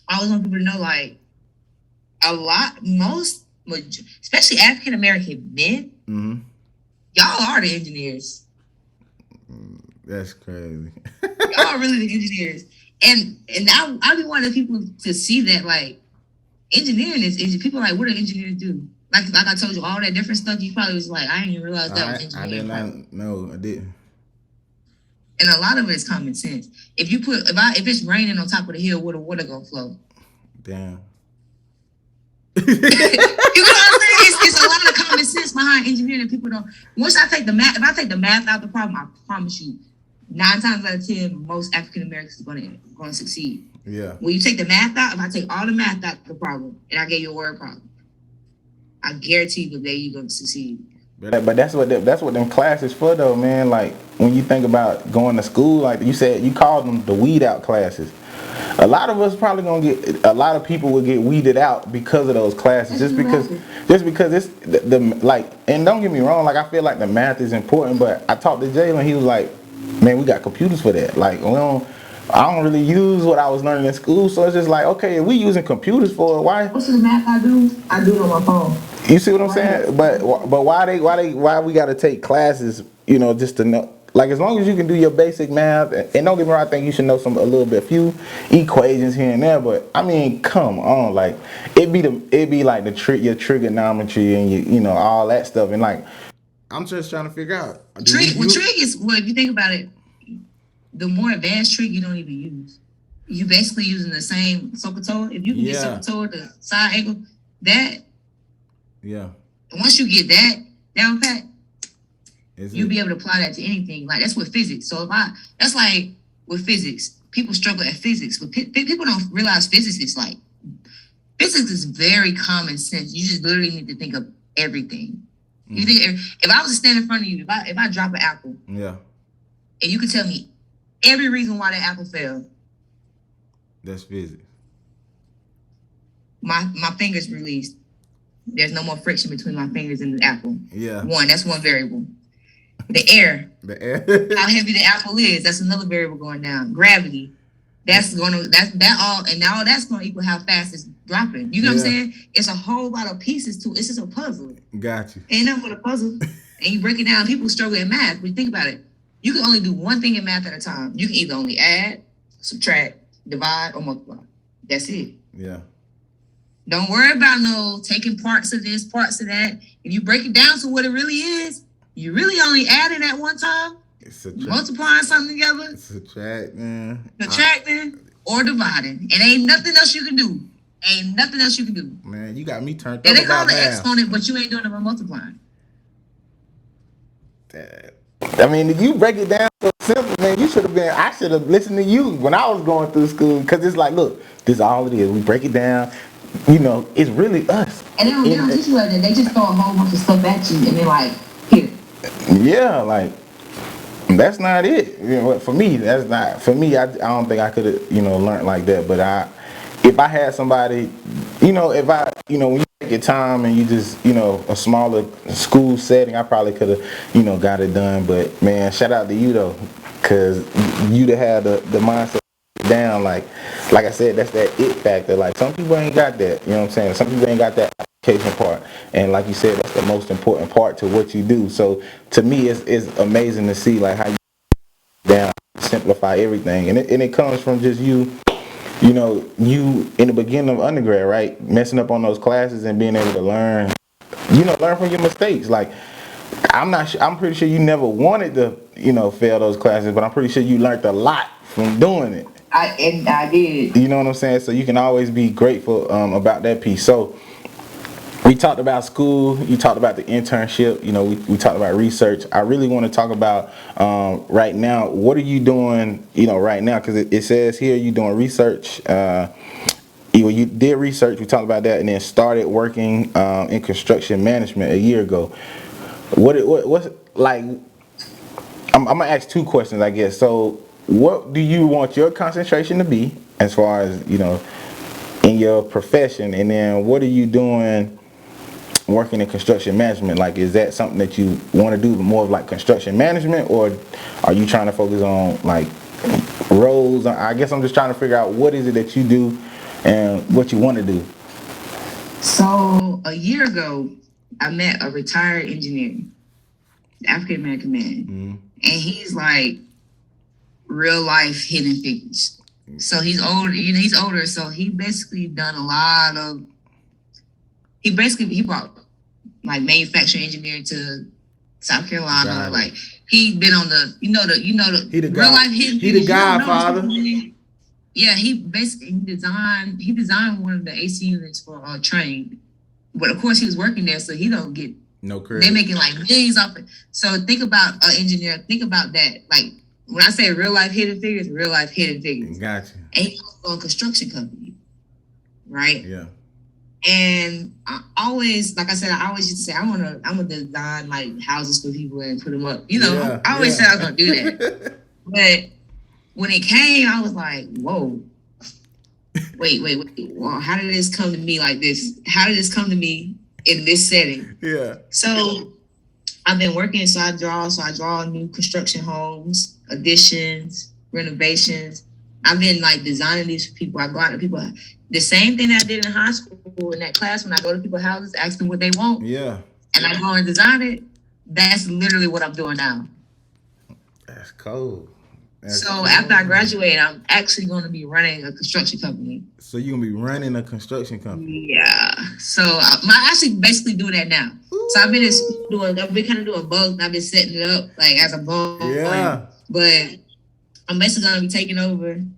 I always want people to know, like, especially African American men, y'all are the engineers. That's crazy. Y'all are really the engineers. And I be wanting people to see that, like, engineering is people are like, what do engineers do? Like I told you, all that different stuff, you probably was like, I didn't even realize that was engineering. I didn't. And a lot of it is common sense. If it's raining on top of the hill, where the water gonna flow? Damn. You know what I'm saying? It's a lot of common sense behind engineering that people don't. If I take the math out of the problem, I promise you, 9 times out of 10, most African Americans are gonna succeed. Yeah. When you take the math out, if I take all the math out of the problem and I gave you a word problem, I guarantee you that you're gonna succeed. But that's what them classes for though, man. Like when you think about going to school, like you said, you called them the weed out classes. A lot of us probably a lot of people will get weeded out because of those classes, just because it's the like. And don't get me wrong, like I feel like the math is important, but I talked to Jalen, he was like, man, we got computers for that. Like I don't really use what I was learning in school, so it's just like, okay, if we using computers for it, why? Most of the math I do it on my phone. You see what I'm saying? But why we got to take classes? Just to know. Like as long as you can do your basic math, and don't get me wrong, I think you should know a few equations here and there. But I mean, come on, like it be like your trigonometry and all that stuff, and like I'm just trying to figure out. Trig is if you think about it. The more advanced trig you don't even use. You basically using the same SOHCAHTOA. If you can get SOHCAHTOA, the side angle, that. Yeah. Once you get that down pat, you'll be able to apply that to anything. Like that's with physics. So that's like with physics. People struggle at physics, but people don't realize physics is very common sense. You just literally need to think of everything. You think if I was to stand in front of you, if I drop an apple, and you could tell me every reason why that apple fell. That's physics. My fingers released. There's no more friction between my fingers and the apple. Yeah. That's one variable. The air. How heavy the apple is. That's another variable going down. Gravity. That's gonna equal how fast it's dropping. You know what I'm saying? It's a whole lot of pieces to it. It's just a puzzle. Got you. Ain't nothing but a puzzle. And you break it down. People struggle in math. But think about it. You can only do one thing in math at a time. You can either only add, subtract, divide, or multiply. That's it. Yeah. Don't worry about taking parts of this, parts of that. If you break it down to what it really is, you really only adding at one time, multiplying something together, subtracting, or dividing. And ain't nothing else you can do. Man, you got me turned up. They call it exponent, but you ain't doing it by multiplying. I mean, if you break it down so simple, man, I should have listened to you when I was going through school. Because it's like, look, this is all it is. We break it down. It's really us. And they don't teach you like that. They just throw a whole bunch of stuff at you. And they're like, here. Yeah, like, that's not it. For me, that's not. For me, I don't think I could have, learned like that. But if I had somebody, when you take your time and you just, a smaller school setting, I probably could have, got it done. But man, shout out to you though, because you'd have had the mindset down. Like I said, that's that it factor. Like some people ain't got that. You know what I'm saying? Some people ain't got that application part. And like you said, that's the most important part to what you do. So to me, it's amazing to see like how you down, simplify everything, and it comes from just you in the beginning of undergrad, right? Messing up on those classes and being able to learn from your mistakes. Like, I'm pretty sure you never wanted to, fail those classes, but I'm pretty sure you learned a lot from doing it. I did. You know what I'm saying? So you can always be grateful about that piece. So we talked about school. You talked about the internship. We talked about research. I really want to talk about right now. What are you doing? Right now, because it says here you're doing research. you did research, we talked about that, and then started working in construction management a year ago. What's like? I'm gonna ask two questions, I guess. So, what do you want your concentration to be, as far as in your profession, and then what are you doing working in construction management? Like, is that something that you want to do more of like construction management, or are you trying to focus on like roles? I guess I'm just trying to figure out what is it that you do and what you want to do. So a year ago, I met a retired engineer, African American man, and he's like real life hidden figures. So he's old, he's older. So he basically done a lot of. He brought like manufacturing engineering to South Carolina. Like he been on the he the real life hidden. He the godfather. Yeah, he designed one of the AC units for train, but of course he was working there, so he don't get no credit. They're making like millions off it. So think about an engineer. Think about that. Like when I say real life hidden figures, real life hidden figures. Gotcha. And he's on a construction company, right? Yeah. And I always used to say, I'm gonna design like houses for people and put them up. I always said I was gonna do that. But when it came, I was like, whoa, wait. Well, how did this come to me like this? How did this come to me in this setting? Yeah. So I've been working, so I draw new construction homes, additions, renovations. I've been like designing these for people. I go out to people. The same thing that I did in high school in that class when I go to people's houses, ask them what they want. Yeah. And I go and design it. That's literally what I'm doing now. That's cool. After I graduate, I'm actually going to be running a construction company. So you're going to be running a construction company? Yeah. So I'm actually basically doing that now. Ooh. So I've been kind of doing both. And I've been setting it up like as a bone. Yeah. But I'm basically going to be taking over and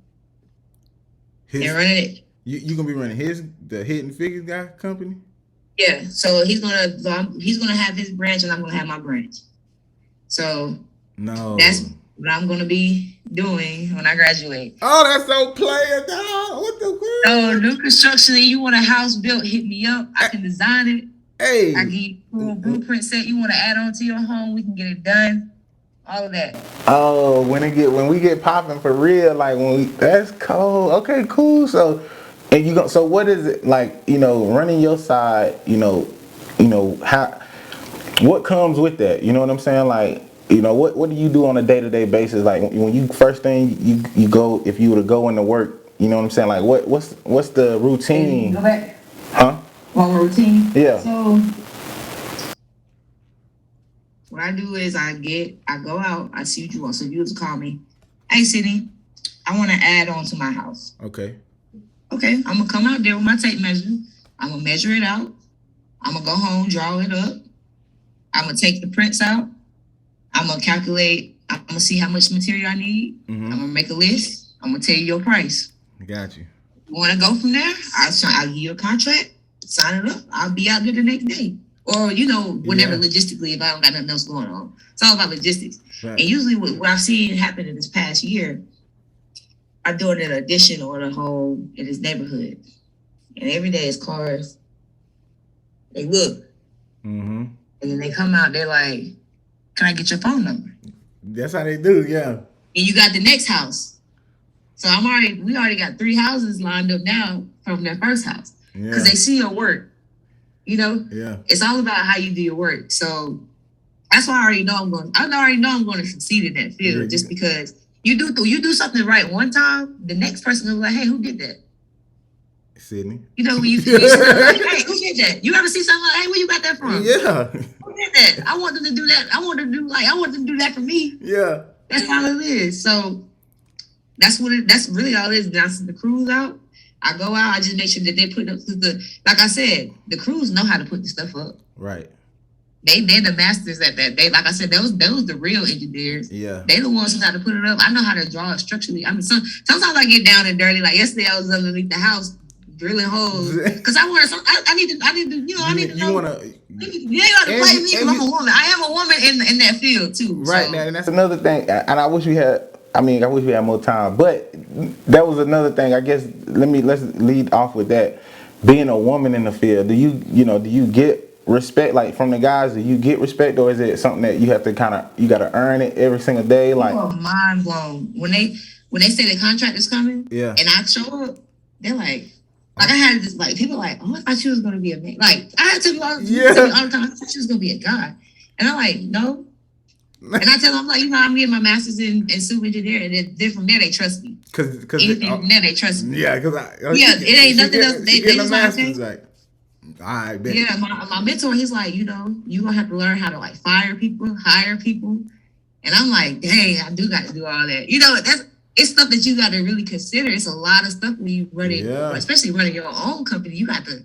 running it. You gonna be running the Hidden Figures guy company? Yeah. So he's gonna have his branch and I'm gonna have my branch. So that's what I'm gonna be doing when I graduate. Oh, that's so player, dog. What the world? So new construction, you want a house built, hit me up. I can design it. Hey. I give you a blueprint set you want to add on to your home, we can get it done. All of that. Oh, when we get popping for real, like that's cool. Okay, cool. So so what is it like, running your side, how what comes with that? You know what I'm saying? Like, what do you do on a day-to-day basis? Like when you first thing you go, if you were to go into work, you know what I'm saying? Like what's the routine? Go back. Huh? Well, routine. Yeah. So what I do is I go out, I see what you want. So if you was to call me, hey Sydney, I want to add on to my house. Okay, I'm gonna come out there with my tape measure. I'm gonna measure it out. I'm gonna go home, draw it up. I'm gonna take the prints out. I'm gonna calculate. I'm gonna see how much material I need. I'm gonna make a list. I'm gonna tell you your price. Got you. You wanna go from there? I'll give you a contract, sign it up. I'll be out there the next day. Or, whenever logistically, if I don't got nothing else going on. It's all about logistics. Right. And usually what I've seen happen in this past year, I'm doing an addition or a home in this neighborhood. And every day it's cars. They look. And then they come out, they're like, can I get your phone number? That's how they do, yeah. And you got the next house. So we already got 3 houses lined up now from their first house. Because they see your work. Yeah. It's all about how you do your work. So that's why I already know I'm going to succeed in that field. Just because you do something right one time, the next person will be like, hey, who did that? Sydney. When you like, hey, who did that? You ever see something like, hey, where you got that from? Yeah. Who did that? I want them to do that. I want them to do that for me. Yeah. That's how it is. So that's really all it is. Then I send the crews out. I go out, I just make sure that they put up, like I said, the crews know how to put the stuff up. Right. They're the masters at that. They, like I said, those the real engineers. Yeah. They the ones who know how to put it up. I know how to draw it structurally. I mean, sometimes I get down and dirty. Like yesterday, I was underneath the house drilling holes because I need to know. You ain't got to play me because I'm a woman. I am a woman in that field too. Right now, and that's another thing. And I wish we had I mean, I wish we had more time, but that was another thing. I guess let's lead off with that. Being a woman in the field, do you get respect like from the guys? Do you get respect, or is it something that you have to you got to earn it every single day? Like, people are mind blown when they say the contract is coming. Yeah. And I show up, they're like I had this like people are like, oh, I thought you was gonna be a man. Like I had to be all the time. I thought you was gonna be a guy, and I'm like, no. And I tell them, I'm like, I'm getting my master's in civil engineering, and then from there they trust me. Because from there they trust me. Yeah, because it ain't nothing else. They just master's like, all right, bet. Yeah, my mentor, he's like, you gonna have to learn how to like fire people, hire people, and I'm like, dang, I do got to do all that. It's stuff that you got to really consider. It's a lot of stuff when you run it, especially running your own company. You got to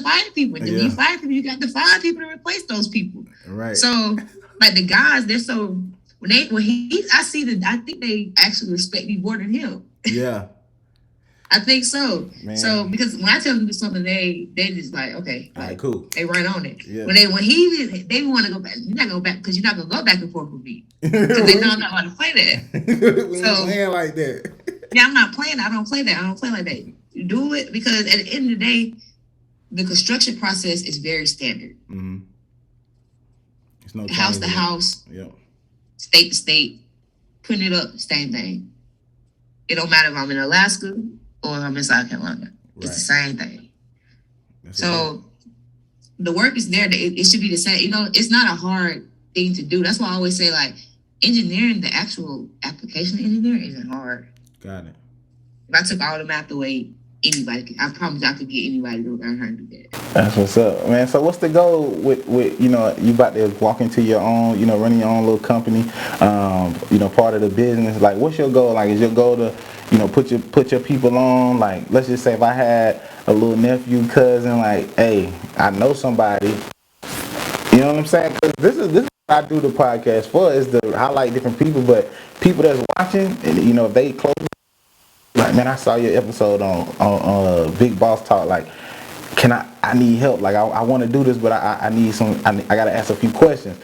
fire people. And when you fire people, you got to find people to replace those people. Right. So. Like the guys, they're so I think they actually respect me more than him. Yeah, I think so. Man. So because when I tell them to do something, they just like okay, all right, cool. They right on it. Yeah. When they want to go back, you're not going back because you're not gonna go back and forth with me because they know I'm not going to play that. We ain't playing like that. Yeah, I'm not playing. I don't play that. I don't play like that. You do it because at the end of the day, the construction process is very standard. Mm-hmm. No house to house, state to state, putting it up, same thing. It don't matter if I'm in Alaska or I'm in South Carolina. It's the same thing. So the work is there. It should be the same. It's not a hard thing to do. That's why I always say, like, engineering, the actual application of engineering isn't hard. Got it. If I took all the math away, I promise I could get anybody to learn how to do that. That's what's up, man. So what's the goal with you about to walk into your own, running your own little company, part of the business? Like, what's your goal? Like, is your goal to, put your people on? Like, let's just say if I had a little nephew, cousin, like, hey, I know somebody. You know what I'm saying? Because this is what I do the podcast for, is to highlight different people, but people that's watching, and if they close. Like, man, I saw your episode on Big Boss Talk. Like, I need help. Like, I want to do this, but I need I got to ask a few questions.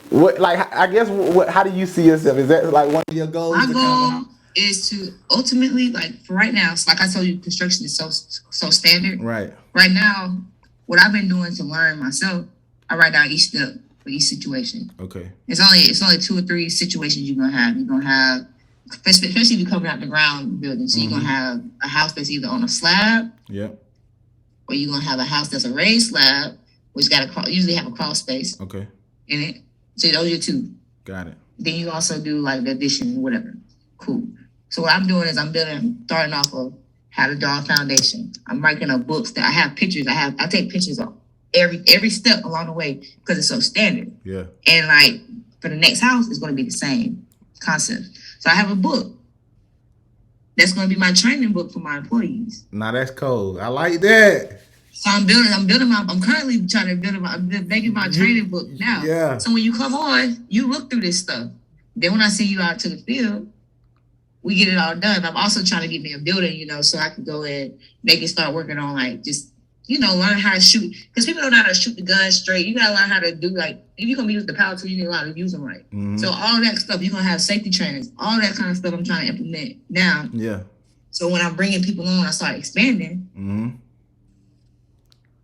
What? Like, I guess, how do you see yourself? Is that like one of your goals? My goal is to ultimately, like, for right now, so like I told you, construction is so standard. Right. Right now, what I've been doing to learn myself, I write down each step for each situation. Okay. It's only 2 or 3 situations you're gonna have. You're gonna have, especially if you're coming out the ground building. So you're gonna have a house that's either on a slab, or you're gonna have a house that's a raised slab, which usually have a crawl space, in it. So those are your 2. Got it. Then you also do like the addition, whatever. Cool. So what I'm doing is starting off of how to draw a foundation. I'm writing up books that I have pictures. I take pictures of every step along the way because it's so standard. Yeah. And like for the next house, it's going to be the same concept. So I have a book. That's going to be my training book for my employees. Now that's cool. I like that. So I'm currently trying to making my training book now. Yeah. So when you come on, you look through this stuff. Then when I send you out to the field, we get it all done. I'm also trying to get me a building, so I can go in, they can start working on like just, learn how to shoot. Because people don't know how to shoot the gun straight. You got to learn how to do like, if you're going to use the power tool, you need to learn how to use them right. Mm-hmm. So all that stuff, you're going to have safety trainings. All that kind of stuff I'm trying to implement now. Yeah. So when I'm bringing people on, I start expanding. Mm-hmm.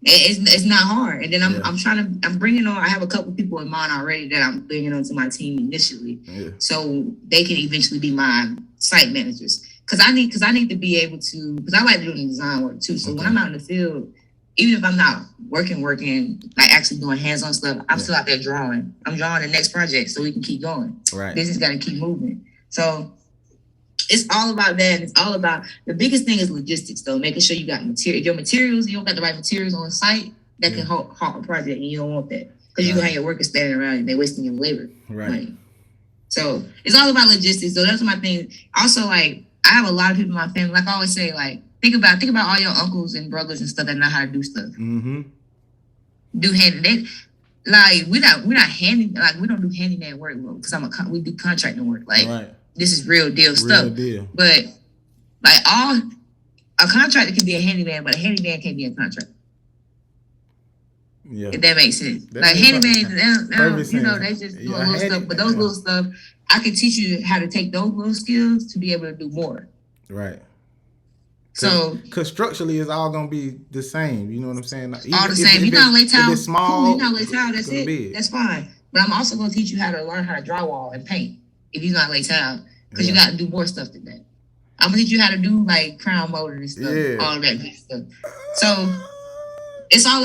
It's not hard. And then I'm bringing on, I have a couple people in mind already that I'm bringing onto my team initially. Yeah. So they can eventually be my site managers. Because I need to be able to, because I like doing design work too. So when I'm out in the field, even if I'm not working, like actually doing hands-on stuff, I'm still out there drawing. I'm drawing the next project so we can keep going. Right. Business got to keep moving. So it's all about that. It's all about, the biggest thing is logistics though, making sure you got material. If your materials, you don't got the right materials on site, that can halt a project, and you don't want that. Because you're going to have your workers standing around and they're wasting your labor. Right. Money. So it's all about logistics. So that's my thing. Also, like, I have a lot of people in my family, like I always say, like, think about all your uncles and brothers and stuff that know how to do stuff. Mm-hmm. We don't do handyman work because we do contracting work. Like, this is real deal stuff. But like a contractor can be a handyman, but a handyman can't be a contractor. Yeah. If that makes sense. That Like makes handyman, perfect you know, sense. they just do Yeah, a little stuff. But those little stuff, I can teach you how to take those little skills to be able to do more. Right. So, Cause structurally it's all gonna be the same. You know what I'm saying? all Even the same. You're not lay if tile, it's cool. You're small, not lay tile. That's go to it. bed. That's fine. But I'm also gonna teach you how to learn how to drywall and paint if you're not lay tile, because you got to do more stuff than that. I'm gonna teach you how to do like crown molding and stuff, all of that good stuff. So it's all.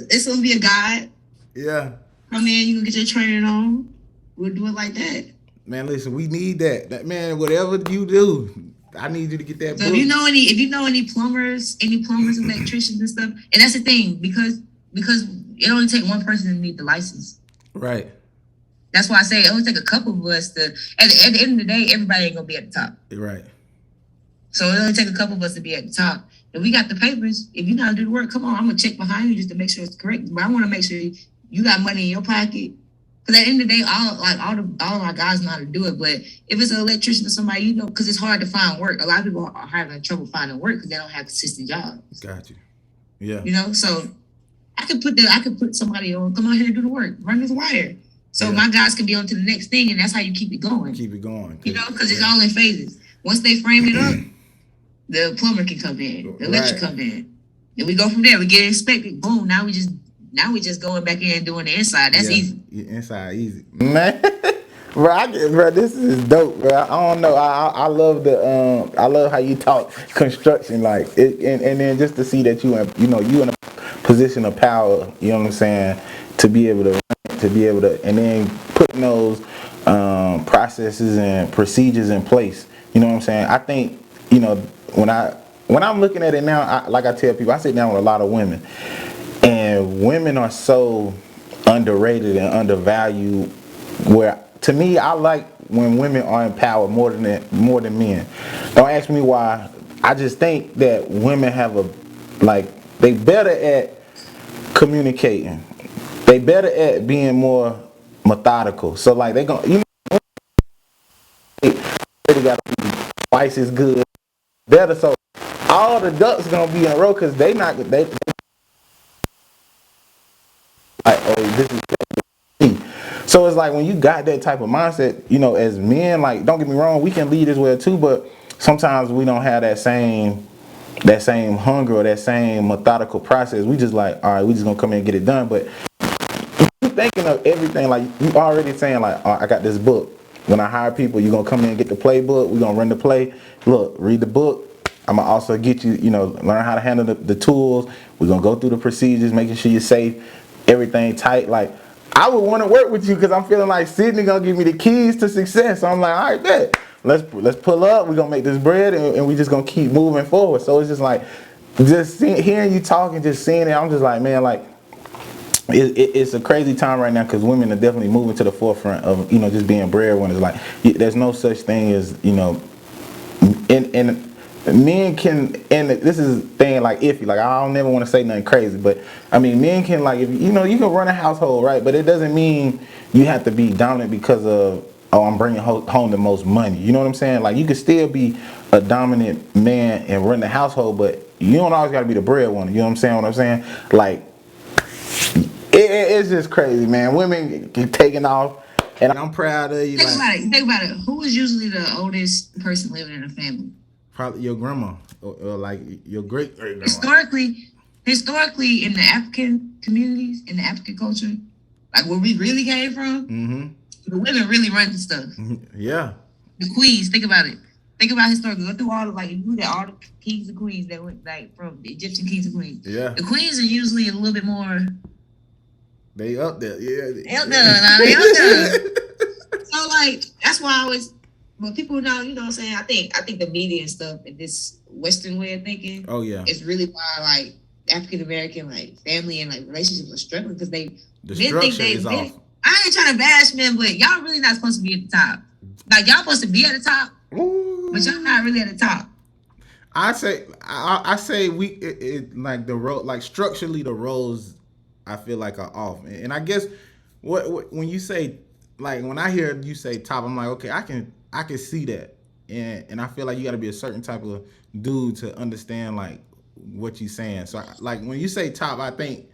It's gonna be a guide. Yeah. Come in, you can get your training on. We'll do it like that. Man, listen, we need that. That man, whatever you do, I need you to get that So book. if you know any plumbers, electricians and stuff, and that's the thing, because it only takes one person to need the license. Right. That's why I say it only take a couple of us to. At the end of the day, everybody ain't gonna be at the top. Right. So it only take a couple of us to be at the top. If we got the papers, if you know how to do the work, come on, I'm gonna check behind you just to make sure it's correct. But I want to make sure you got money in your pocket. Because at the end of the day, all of our guys know how to do it. But if it's an electrician or somebody, you know, because it's hard to find work. A lot of people are having trouble finding work because they don't have consistent jobs. Got you. Yeah. You know, so I could put somebody on, come out here and do the work, run this wire. So my guys can be on to the next thing, and that's how you keep it going. Keep it going. You know, because it's all in phases. Once they frame it up, the plumber can come in, the electric come in. Then we go from there. We get inspected. Boom. Now we just going back in and doing the inside. That's easy. Inside easy. Man. Bro, this is dope, bro. I don't know. I love I love how you talk construction, like it, and then just to see that you in a position of power. You know what I'm saying? To be able to, and then putting those processes and procedures in place. You know what I'm saying? I think when I'm looking at it now, like I tell people, I sit down with a lot of women, and women are so underrated and undervalued. Where to me, I like when women are empowered more than men. Don't ask me why. I just think that women have they better at communicating. They better at being more methodical. So like they gonna they gotta be twice as good, better. So all the ducks gonna be in a row because they like, oh, this is me. So it's like when you got that type of mindset, as men, like, don't get me wrong, we can lead as well too, but sometimes we don't have that same hunger or that same methodical process. We just like, all right, we just gonna come in and get it done. But you thinking of everything, like you already saying like, I got this book. When I hire people, you're gonna come in and get the playbook. We're gonna run the play. Look, read the book. I'm gonna also get you, learn how to handle the tools. We're gonna go through the procedures, making sure you're safe, everything tight. Like, I would want to work with you because I'm feeling like Sydney gonna give me the keys to success. So I'm like, all right, bet. Let's pull up. We're gonna make this bread, and we just gonna keep moving forward. So it's just like, hearing you talk and just seeing it, I'm just like, man, like, it's a crazy time right now because women are definitely moving to the forefront of just being breadwinners. Like, there's no such thing as and men can, and this is thing like iffy. Like, I don't never want to say nothing crazy, but I mean, men can, like, if you can run a household, right? But it doesn't mean you have to be dominant because of, oh, I'm bringing home the most money. You know what I'm saying? Like, you can still be a dominant man and run the household, but you don't always got to be the breadwinner. You know what I'm saying? Like, it's just crazy, man. Women keep taking off, and I'm proud of you. Think about it. Who is usually the oldest person living in a family? Probably your grandma, or like your great grandma. Historically, in the African communities, in the African culture, like where we really came from, the women really run the stuff. Yeah. The queens. Think about it. Think about historically. Go through all the kings and queens that went like from the Egyptian kings and queens. Yeah. The queens are usually a little bit more. They up there, yeah. They up there. So like that's why I always, when people know, you know what I'm saying, I think the media and stuff and this Western way of thinking, oh yeah, it's really why like African American like family and like relationships are struggling because the structure is off. I ain't trying to bash men, but y'all really not supposed to be at the top. Like, y'all supposed to be at the top, but y'all not really at the top. I say like the role, like structurally the roles, I feel like are off, and I guess what when you say, like, when I hear you say top, I'm like, okay, I can see that, and I feel like you got to be a certain type of dude to understand like what you're saying. So like when you say top, I think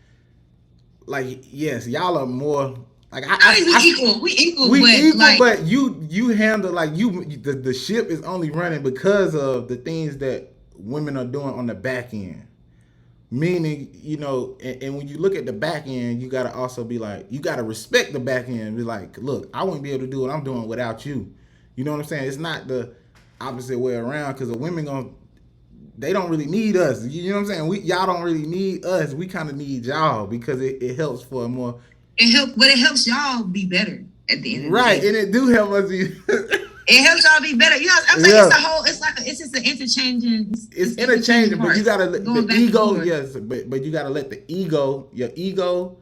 like yes, y'all are more like I think we equal. we But equal, like but you handle like the ship is only running because of the things that women are doing on the back end. Meaning, and when you look at the back end, you gotta also be like, you gotta respect the back end. Be like, look, I wouldn't be able to do what I'm doing without you. You know what I'm saying? It's not the opposite way around because the women they don't really need us. You know what I'm saying? Y'all don't really need us. We kind of need y'all because it helps for a more it helps y'all be better at the end of the right, day. and it do help us. It helps y'all be better. You know, I'm saying Yeah. it's just an interchanging. It's interchanging, but you gotta let Going the back and ego. forth. Yes, but you gotta let your ego,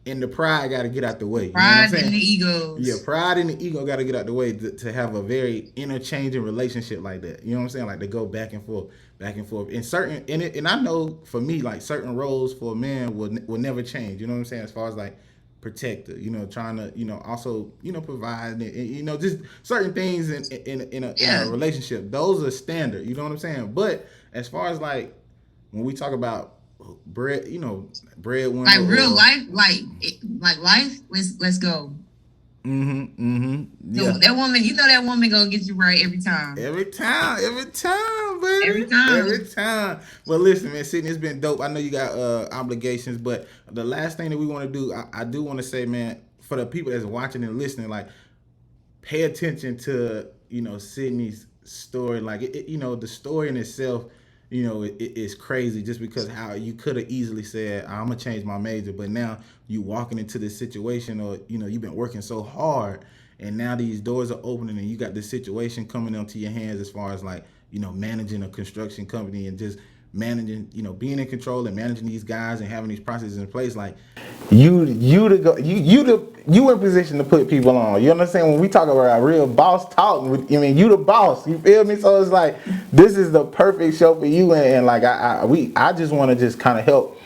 and the pride gotta get out the way. You know what I'm Pride saying? and the egos. Yeah, pride and the ego gotta get out the way to have a very interchanging relationship like that. You know what I'm saying? Like they go back and forth, back and forth. And I know for me, like certain roles for a man will never change. You know what I'm saying? As far as like protector, trying to, also, provide, and just certain things in a relationship. Those are standard. You know what I'm saying? But as far as like when we talk about bread, breadwinner, like real life, like life. Let's go. Yeah. So that woman gonna get you right every time. Every time, baby. Every time. Well, listen, man, Sydney, it's been dope. I know you got obligations, but the last thing that we want to do, I do want to say, man, for the people that's watching and listening, like, pay attention to, Sydney's story. Like, the story in itself, it's crazy just because how you could have easily said, I'm going to change my major, but now you walking into this situation or, you've been working so hard and now these doors are opening and you got this situation coming onto your hands as far as like, managing a construction company and just managing, being in control and managing these guys and having these processes in place. Like you in position to put people on. You understand when we talk about a real boss talk? You the boss. You feel me? So it's like this is the perfect show for you. And like I just want to just kind of help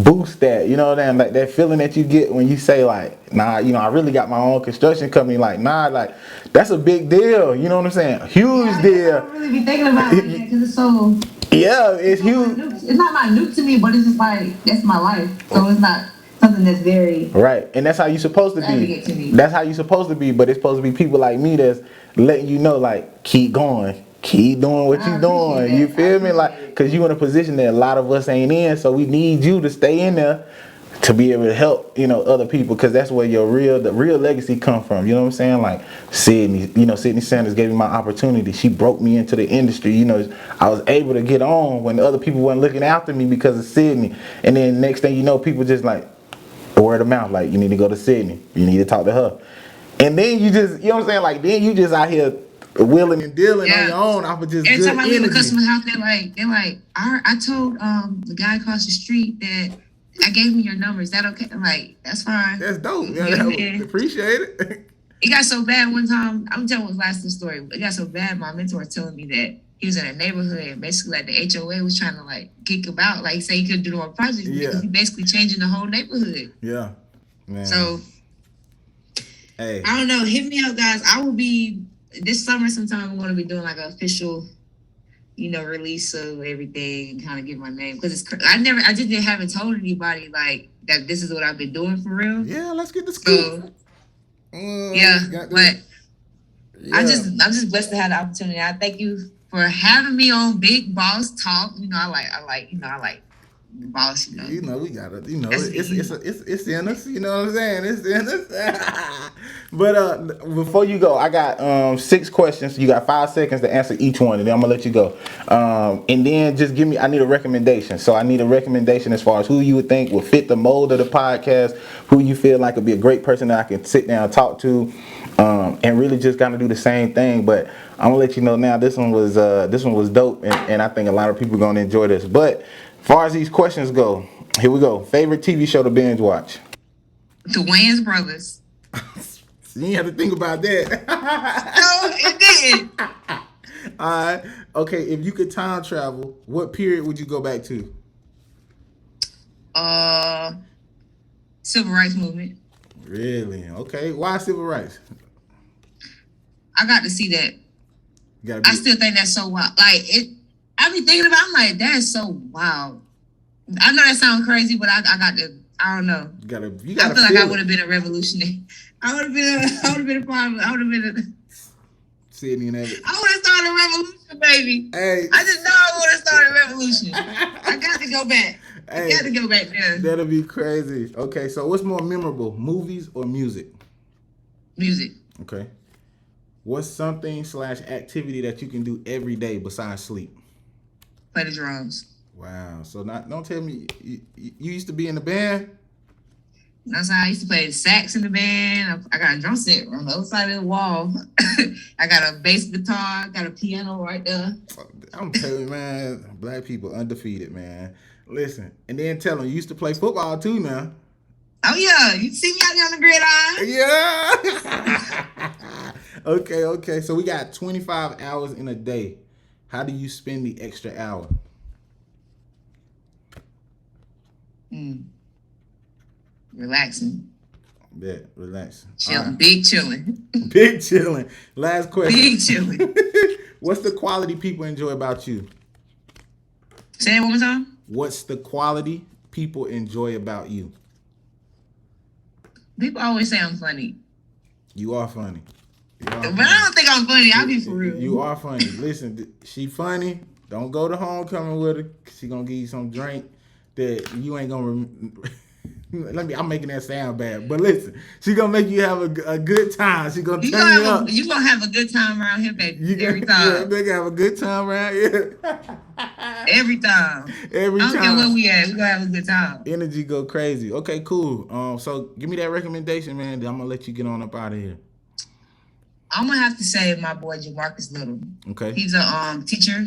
boost that, like that feeling that you get when you say like, nah, I really got my own construction company. Like, nah, like that's a big deal. You know what I'm saying? Huge deal. I don't really be thinking about it because it's so. Yeah, it's huge. It's not minute to me, but it's just like that's my life. So it's not something that's very right, and that's how you're supposed to be. That's how you're supposed to be. But it's supposed to be people like me that's letting you know, like, keep going. Keep doing what you're doing. You feel me? Like, because you're in a position that a lot of us ain't in. So we need you to stay in there to be able to help, other people. Because that's where the real legacy come from. You know what I'm saying? Like Sydney, Sydney Sanders gave me my opportunity. She broke me into the industry. I was able to get on when the other people weren't looking after me because of Sydney. And then next thing you know, people just like, word of mouth. Like, you need to go to Sydney. You need to talk to her. And then you just, you know what I'm saying? Like, then you just out here willing and dealing on your own off of just every good time I leave a energy. customer's house, they're like, I told the guy across the street that I gave him your number. Is that okay? I'm like, that's fine. That's dope. Yeah, appreciate it. It got so bad one time. I'm telling what's last the story. It got so bad. My mentor was telling me that he was in a neighborhood and basically like the HOA was trying to like kick him out, like say he couldn't do no more projects because he basically changing the whole neighborhood. Yeah, man. So, hey, I don't know. Hit me up, guys. I will be this summer sometime. I'm going to be doing like an official, release of everything and kind of get my name because I just haven't told anybody like that. This is what I've been doing for real. Yeah, let's get the scoop. But I'm just blessed to have the opportunity. I thank you for having me on Big Boss Talk. I like the boss. We gotta. It's in us. You know what I'm saying? It's in us. But before you go, I got 6 questions. You got 5 seconds to answer each one, and then I'm gonna let you go. And then just give me. I need a recommendation. So I need a recommendation as far as who you would think would fit the mold of the podcast, who you feel like would be a great person that I can sit down and talk to. And really just kind of do the same thing, but I'm gonna let you know now. This one was dope, and I think a lot of people are gonna enjoy this. But as far as these questions go, here we go. Favorite TV show to binge watch? The Wayans Brothers. You didn't have to think about that. No, it didn't. All right. Okay. If you could time travel, what period would you go back to? Civil rights movement. Really? Okay. Why civil rights? I got to see that. I still think that's so wild. Like it. I be thinking about. I'm like, that is so wild. I know that sounds crazy, but I got to I don't know. You gotta I feel like I would it. have been a revolutionary. I would have been a part of it. I would have been Sydney and everything. I would have started a revolution, baby. Hey. I just know I would have started a revolution. I got to go back. Hey, I got to go back there. That'll be crazy. Okay, so what's more memorable, movies or music? Music. Okay. What's something / activity that you can do every day besides sleep? Play the drums. Wow. So don't tell me you used to be in the band? That's how I used to play the sax in the band. I got a drum set on the other side of the wall. I got a bass guitar. Got a piano right there. I'm telling you, man, black people undefeated, man. Listen, and then tell them you used to play football too now. Oh, yeah. You see me out there on the gridiron? Yeah. Okay. So we got 25 hours in a day. How do you spend the extra hour? Relaxing. Yeah, relaxing. Chilling. Right. Big chilling. Big chilling. Last question. Big chilling. What's the quality people enjoy about you? Say it one more time. What's the quality people enjoy about you? People always say I'm funny. You are funny. But I don't think I'm funny. I'll be for real. You are funny. Listen, she funny. Don't go to homecoming with her. She gonna give you some drink that you ain't gonna I'm making that sound bad, but listen, she gonna make you have a good time. She gonna turn you up. You gonna have a good time around here, baby. Every time. Yeah, they gonna have a good time around here. Every time. Every time. I don't care where we at. We gonna have a good time. Energy go crazy. Okay, cool. So give me that recommendation, man. Then I'm gonna let you get on up out of here. I'm gonna have to say my boy Jamarcus Little. Okay. He's a teacher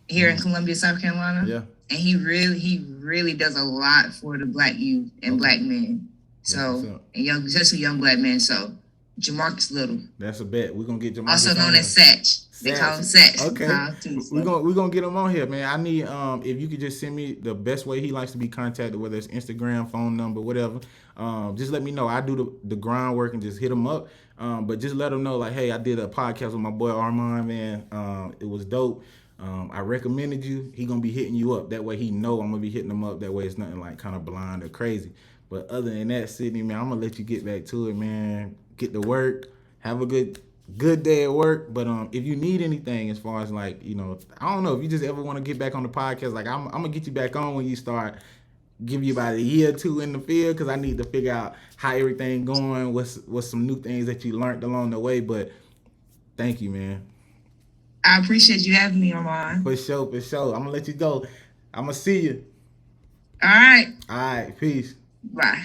here in Columbia, South Carolina. Yeah. And he really does a lot for the black youth and black men. So and especially young black men. So Jamarcus Little. That's a bet. We're gonna get Jamarcus. Also known as Satch. They call him Satch. Okay. We're gonna get him on here, man. I need if you could just send me the best way he likes to be contacted, whether it's Instagram, phone number, whatever. Just let me know. I do the groundwork and just hit him up. But just let him know, like, hey, I did a podcast with my boy Armand, man. It was dope. I recommended you. He gonna be hitting you up. That way he know I'm gonna be hitting him up. That way it's nothing like kind of blind or crazy. But other than that, Sydney, man, I'm gonna let you get back to it, man. Get to work. Have a good day at work. But if you need anything as far as like, I don't know, if you just ever want to get back on the podcast, like I'm gonna get you back on when you start. Give you about a year or two in the field, because I need to figure out how everything going. What's some new things that you learned along the way. But thank you, man. I appreciate you having me on mine. For sure. I'm gonna let you go. I'm gonna see you. All right. Peace. Bye.